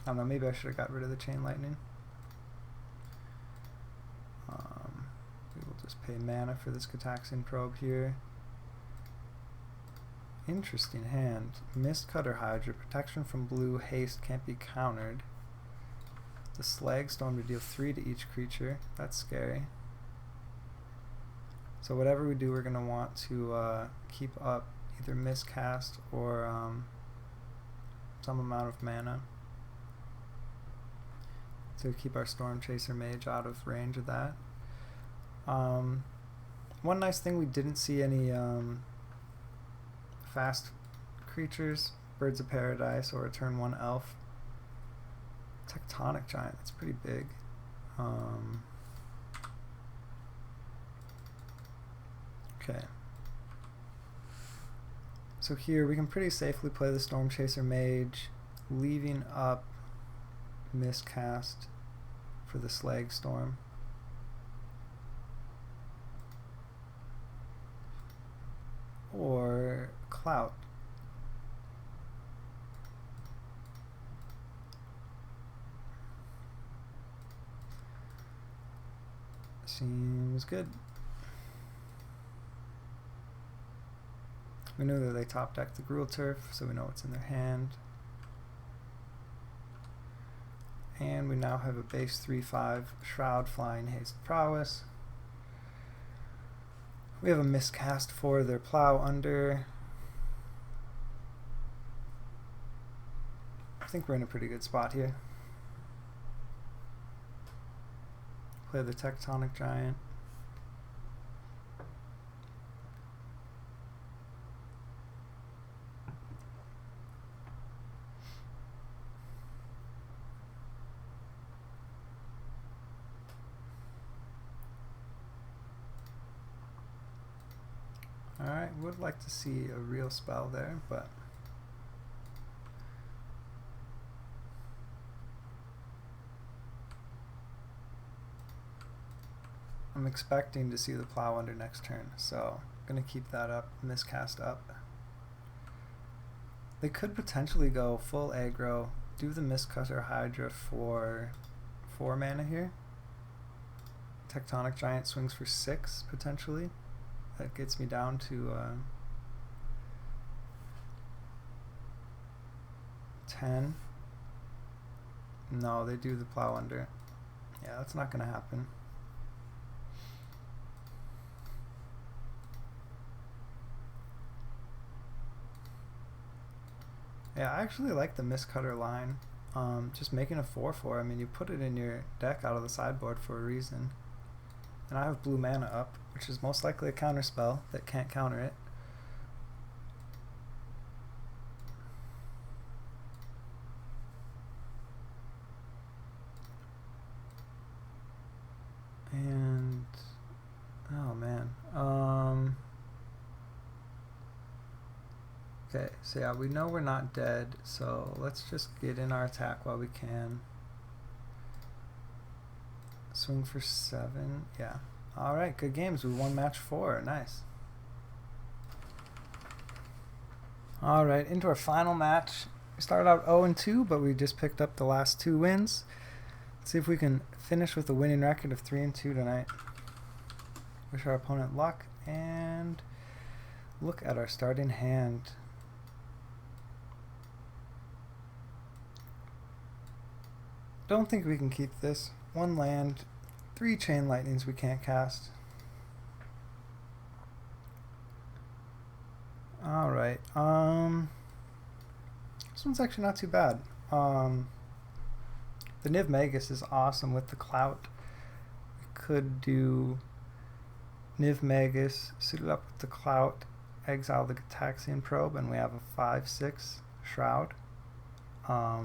I don't know, maybe I should have got rid of the Chain Lightning. We will just pay mana for this Gitaxian Probe here. Interesting hand. Mist Cutter Hydra. Protection from blue. Haste can't be countered. The Slag Storm to deal 3 to each creature. That's scary. So whatever we do, we're going to want to keep up either miscast or some amount of mana. So keep our Storm Chaser Mage out of range of that. One nice thing, we didn't see any fast creatures, Birds of Paradise or a turn 1 elf. Tectonic Giant, that's pretty big. Okay. So here we can pretty safely play the Storm Chaser Mage, leaving up miscast for the Slag Storm. Or Clout. Seems good. We know that they top deck the Gruul Turf, so we know what's in their hand. And we now have a base 3/5 Shroud, Flying, Haste, Prowess. We have a miscast for their Plow Under. I think we're in a pretty good spot here. Play the Tectonic Giant. Alright, would like to see a real spell there, but I'm expecting to see the Plow Under next turn, so I'm going to keep that up, miscast up. They could potentially go full aggro, do the Mistcutter Hydra for 4 mana here. Tectonic Giant swings for 6 potentially. That gets me down to 10. No, they do the Plow Under. Yeah, that's not going to happen. Yeah, I actually like the Mistcutter line. Just making a 4/4. I mean, you put it in your deck out of the sideboard for a reason. And I have blue mana up, which is most likely a counter spell that can't counter it. And oh man. Okay, so yeah, we know we're not dead, so let's just get in our attack while we can. Swing for 7, yeah. Alright, good games. We won match 4, nice. Alright, into our final match. We started out 0-2, but we just picked up the last 2 wins. Let's see if we can finish with a winning record of 3-2 tonight. Wish our opponent luck, and look at our starting hand. Don't think we can keep this. 1 land, 3 Chain Lightnings we can't cast. Alright, this one's actually not too bad. The Niv Magus is awesome with the Clout. We could do Niv Magus, suit it up with the Clout, exile the Gitaxian Probe, and we have a 5/6 Shroud. I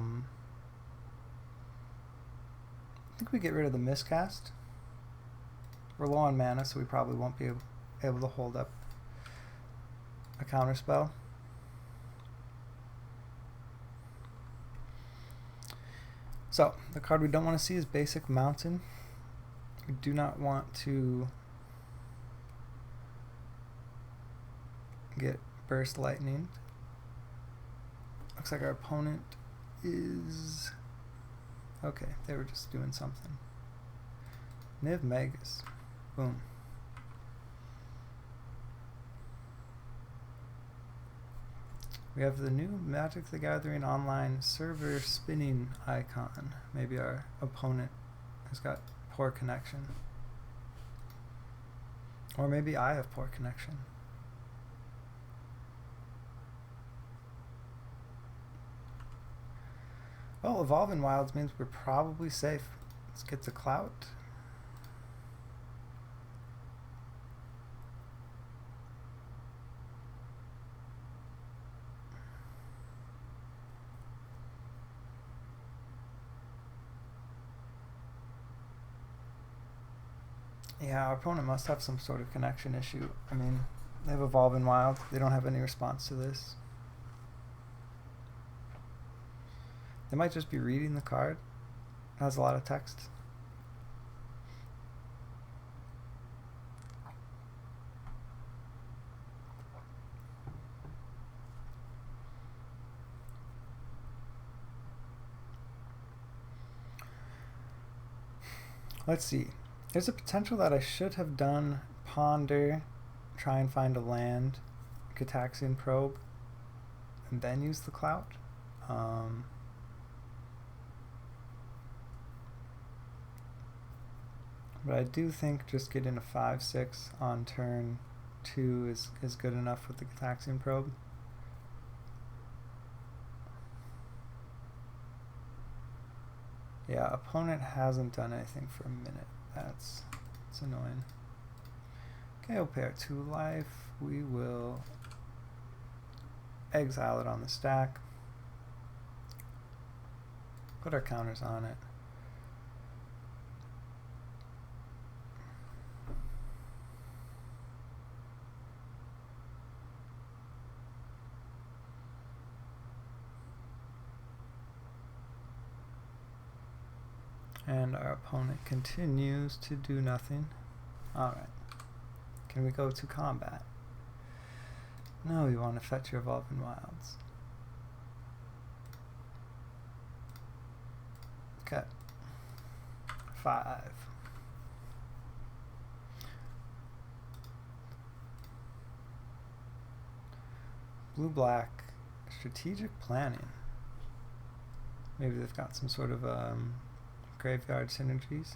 think we get rid of the miscast. We're low on mana, so we probably won't be able to hold up a counterspell. So, the card we don't want to see is Basic Mountain. We do not want to get Burst Lightning. Looks like our opponent is... okay, they were just doing something. Niv Magus. Boom. We have the new Magic the Gathering online server spinning icon. Maybe our opponent has got poor connection. Or maybe I have poor connection. Well, Evolving Wilds means we're probably safe. Let's get to Clout. Yeah, our opponent must have some sort of connection issue. I mean, they have Evolving Wild. They don't have any response to this. They might just be reading the card. It has a lot of text. Let's see. There's a potential that I should have done Ponder, try and find a land, Gitaxian Probe, and then use the Clout. But I do think just getting a 5/6 on turn 2 is good enough with the Gitaxian Probe. Yeah, opponent hasn't done anything for a minute. That's annoying. Okay, we'll pay our 2 life. We will exile it on the stack. Put our counters on it. And our opponent continues to do nothing. Alright. Can we go to combat? No, we want to fetch your Evolving Wilds. Okay. 5. Blue-black. Strategic planning. Maybe they've got some sort of graveyard synergies.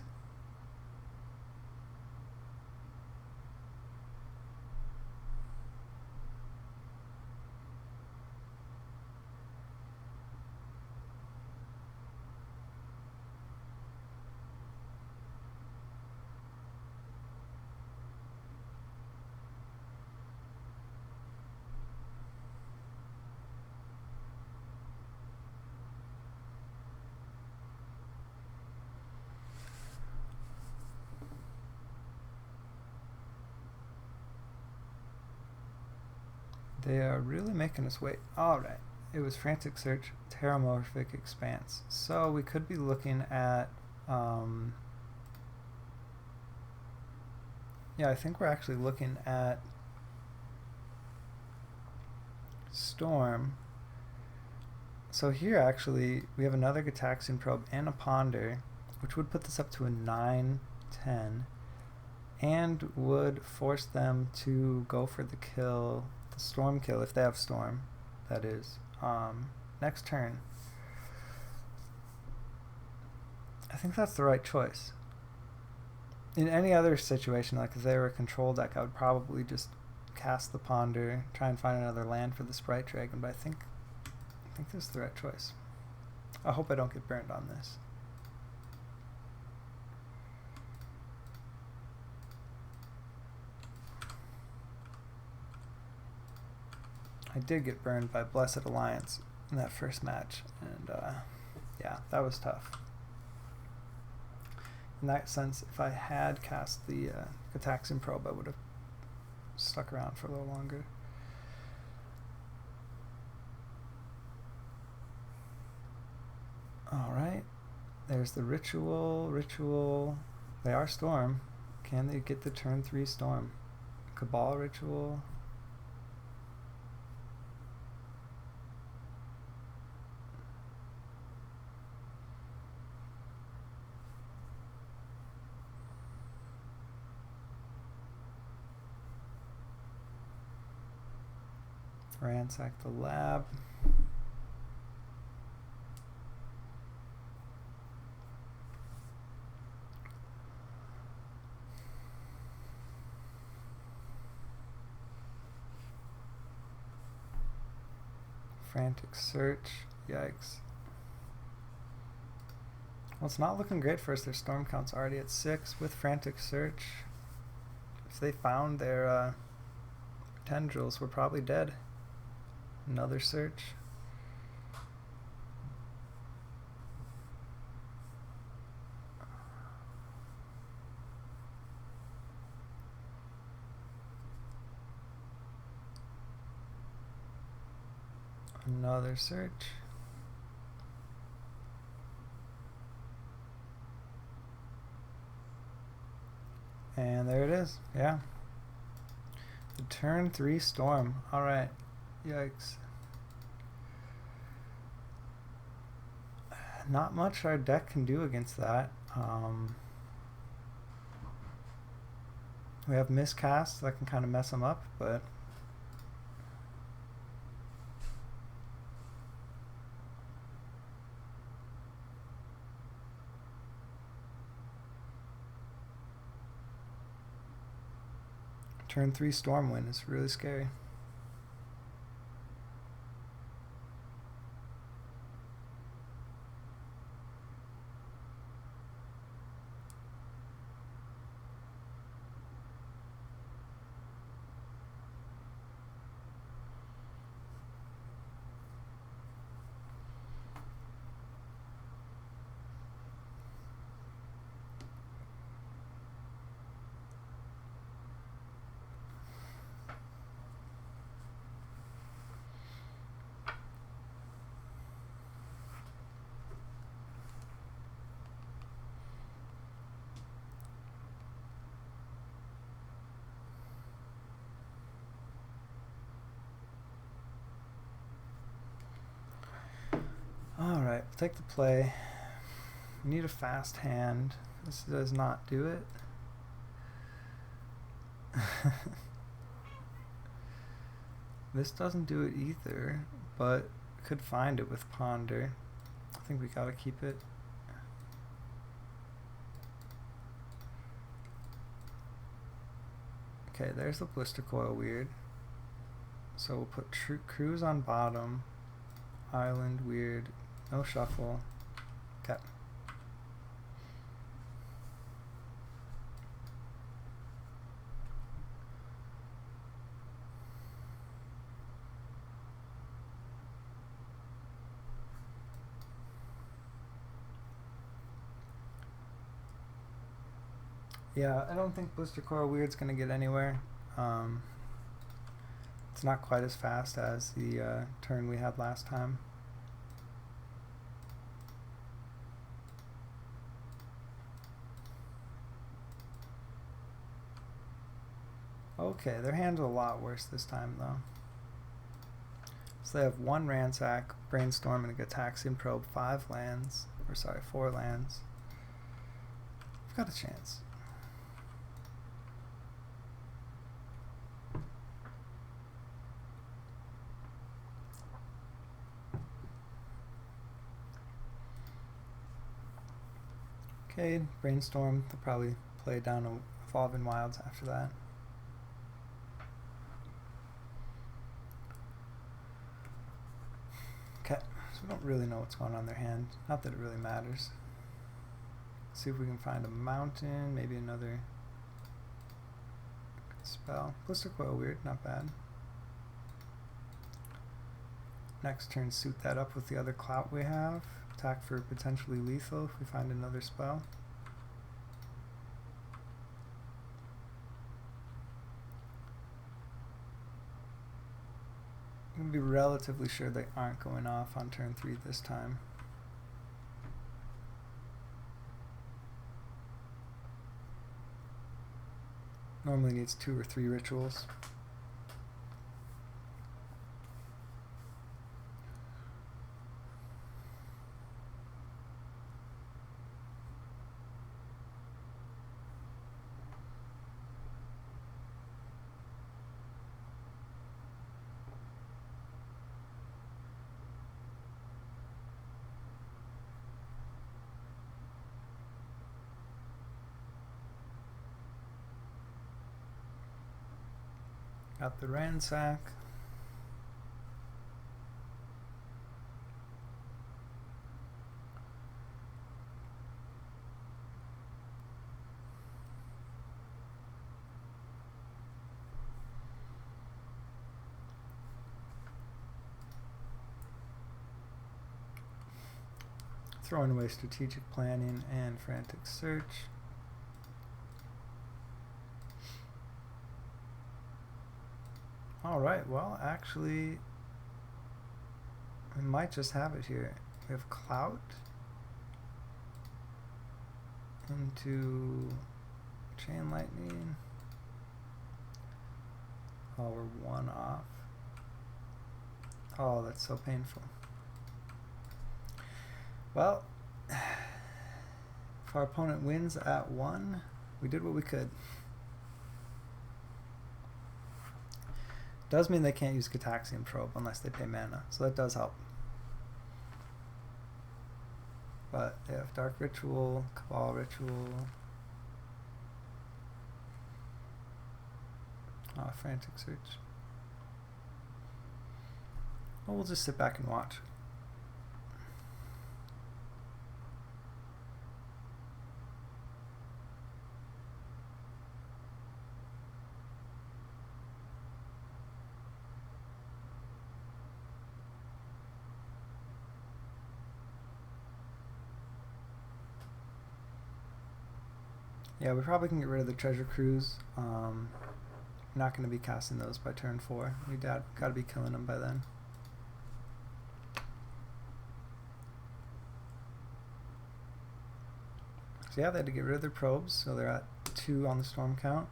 They are really making us wait. Alright, it was Frantic Search, Terramorphic Expanse. So we could be looking at, yeah, I think we're actually looking at Storm. So here actually, we have another Gitaxian Probe and a Ponder, which would put this up to a 9/10, and would force them to go for the kill, the Storm kill, if they have Storm, that is, next turn. I think that's the right choice. In any other situation, like if they were a control deck, I would probably just cast the Ponder, try and find another land for the Sprite Dragon, but I think this is the right choice. I hope I don't get burned on this. I did get burned by Blessed Alliance in that first match, and yeah, that was tough. In that sense, if I had cast the Gataxian Probe, I would have stuck around for a little longer. Alright, there's the Ritual. They are Storm. Can they get the turn 3 Storm? Cabal Ritual. Ransack the lab. Frantic Search. Yikes. Well, it's not looking great for us. Their storm count's already at 6 with Frantic Search. If they found their tendrils, we're probably dead. Another search. Another search. And there it is. Yeah. The turn 3 storm. Alright. Yikes. Not much our deck can do against that. We have miscast that can kind of mess them up, but turn 3 Stormwind is really scary. Alright, we'll take the play. We need a fast hand. This does not do it. This doesn't do it either, but could find it with Ponder. I think we gotta keep it. Okay, there's the Blister Coil, weird. So we'll put Cruise on bottom. Island, weird. No shuffle. Okay. Yeah, I don't think Blister Coil Weird's gonna get anywhere. It's not quite as fast as the turn we had last time. Okay, their hand's a lot worse this time though. So they have 1 Ransack, Brainstorm, and a Gataxian Probe, 4 lands. We've got a chance. Okay, Brainstorm. They'll probably play down a Evolving Wilds after that. Okay, so we don't really know what's going on in their hand. Not that it really matters. Let's see if we can find a mountain, maybe another spell. Blister Coil, weird, not bad. next turn suit that up with the other clout we have. Attack for potentially lethal if we find another spell. I'm going to be relatively sure they aren't going off on turn 3 this time. Normally needs 2 or 3 rituals. Got the ransack. Throwing away strategic planning and frantic search. Alright, well, actually, we might just have it here. We have Clout into Chain Lightning. Oh, we're 1 off. Oh, that's so painful. Well, if our opponent wins at 1, we did what we could. Does mean they can't use Gataxian Probe unless they pay mana, so that does help. But they have Dark Ritual, Cabal Ritual, Frantic Search. Well, we'll just sit back and watch. Yeah, we probably can get rid of the Treasure Cruise. Not going to be casting those by turn 4. We got to be killing them by then. So yeah, they had to get rid of their probes, so they're at 2 on the storm count.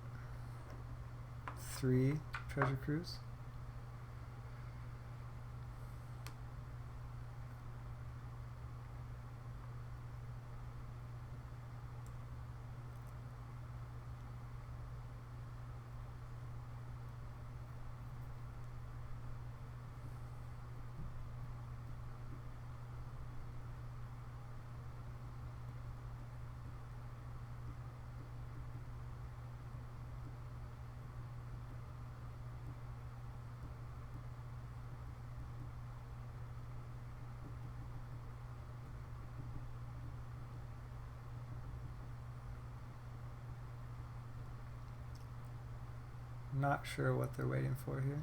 3 Treasure Cruise. Not sure what they're waiting for here.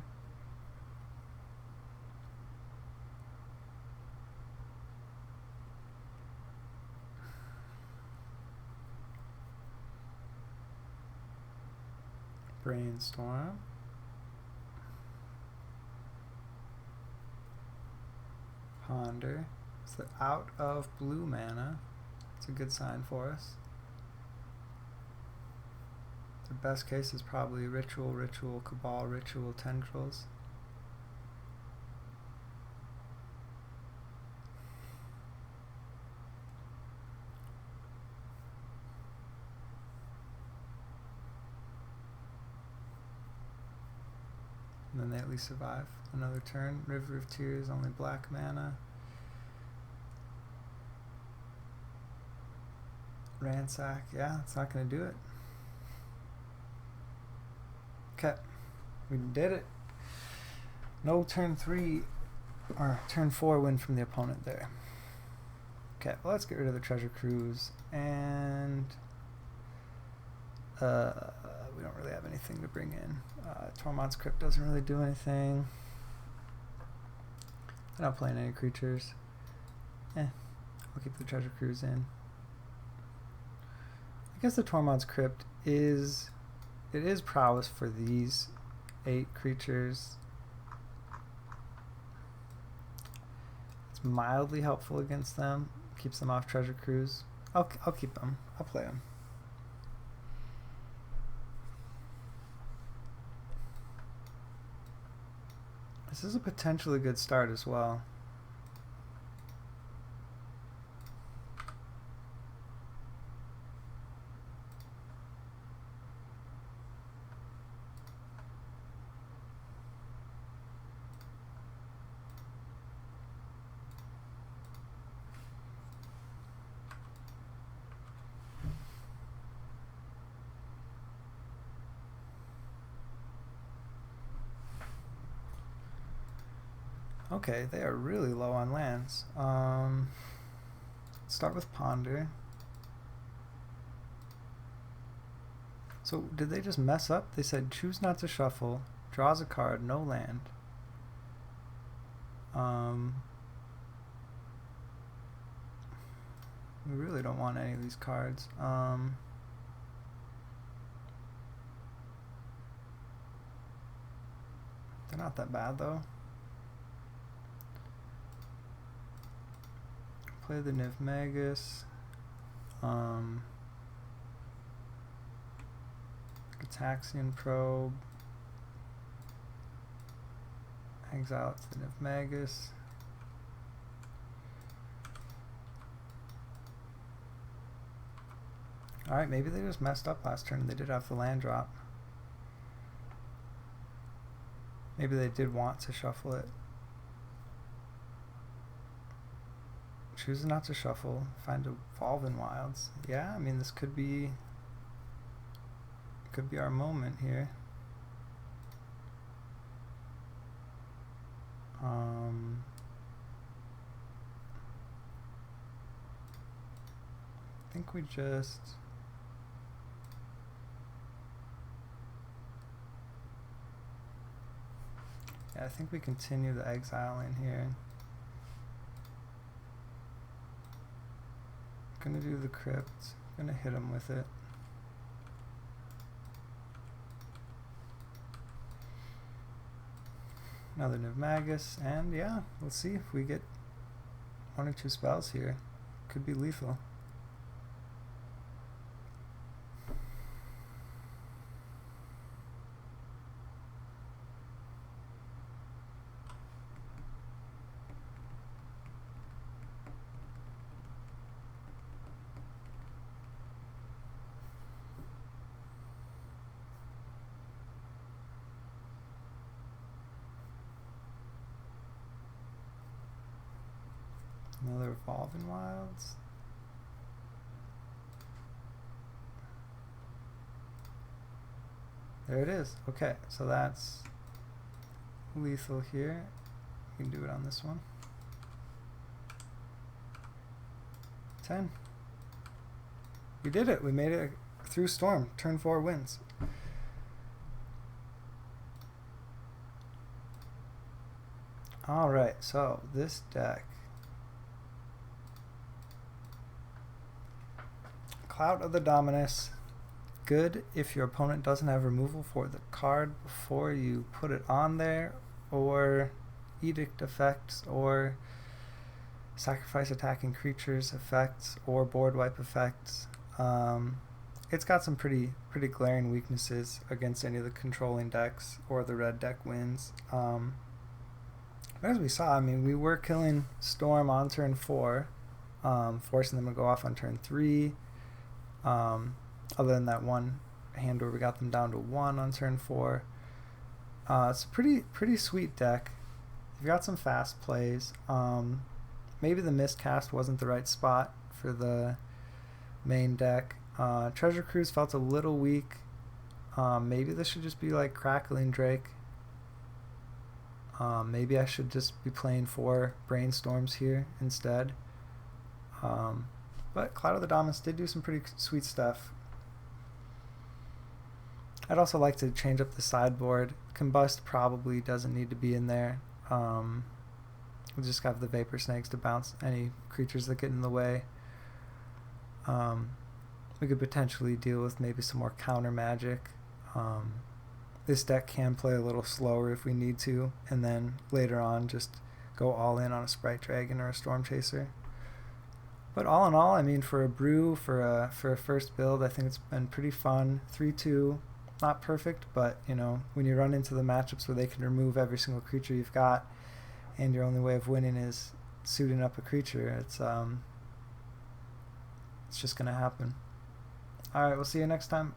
Brainstorm. Ponder. So out of blue mana. It's a good sign for us. The best case is probably Ritual, Ritual, Cabal, Ritual, Tendrils. And then they at least survive another turn. River of Tears, only black mana. Ransack, yeah, it's not going to do it. Okay, we did it. No turn 3 or turn 4 win from the opponent there. Okay, well, let's get rid of the Treasure Cruise, and we don't really have anything to bring in. Tormont's Crypt doesn't really do anything. They're not playing any creatures. I'll keep the treasure cruise in. I guess the Tormod's Crypt is prowess for these 8 creatures. It's mildly helpful against them. Keeps them off treasure cruise. I'll keep them. I'll play them. This is a potentially good start as well. Okay, they are really low on lands. Start with Ponder. So did they just mess up? They said choose not to shuffle, draws a card, no land. We really don't want any of these cards. They're not that bad though. Play the Niv Magus. Gataxian Probe. Exile to the Niv Magus. Alright, maybe they just messed up last turn. They did have the land drop. Maybe they did want to shuffle it. Choose not to shuffle. Find Evolving Wilds. Yeah, I mean this could be our moment here. I think we just I think we continue the exiling here. Gonna do the crypt. Gonna hit him with it. Another Niv Magus, and yeah, let's see if we get 1 or 2 spells here. Could be lethal. Another Evolving Wilds. There it is. Okay, so that's lethal here. We can do it on this one. 10. We did it. We made it through Storm. Turn 4 wins. Alright, so this deck. Clout of the Dominus. Good if your opponent doesn't have removal for the card before you put it on there, or edict effects, or sacrifice attacking creatures effects, or board wipe effects. It's got some pretty glaring weaknesses against any of the controlling decks or the red deck wins. As we saw, I mean, we were killing Storm on turn 4, forcing them to go off on turn 3. Other than that one hand where we got them down to 1 on turn 4. It's a pretty sweet deck. You've got some fast plays. Maybe the miscast wasn't the right spot for the main deck. Treasure Cruise felt a little weak. Maybe this should just be like Crackling Drake. Maybe I should just be playing 4 Brainstorms here instead. But Cloud of the Dominus did do some pretty sweet stuff. I'd also like to change up the sideboard. Combust probably doesn't need to be in there. We'll just have the Vapor Snakes to bounce any creatures that get in the way. We could potentially deal with maybe some more counter magic. This deck can play a little slower if we need to, and then later on just go all in on a Sprite Dragon or a Storm Chaser. But all in all, I mean, for a brew, for a first build, I think it's been pretty fun. 3-2, not perfect, but you know, when you run into the matchups where they can remove every single creature you've got, and your only way of winning is suiting up a creature, it's just gonna happen. All right, we'll see you next time.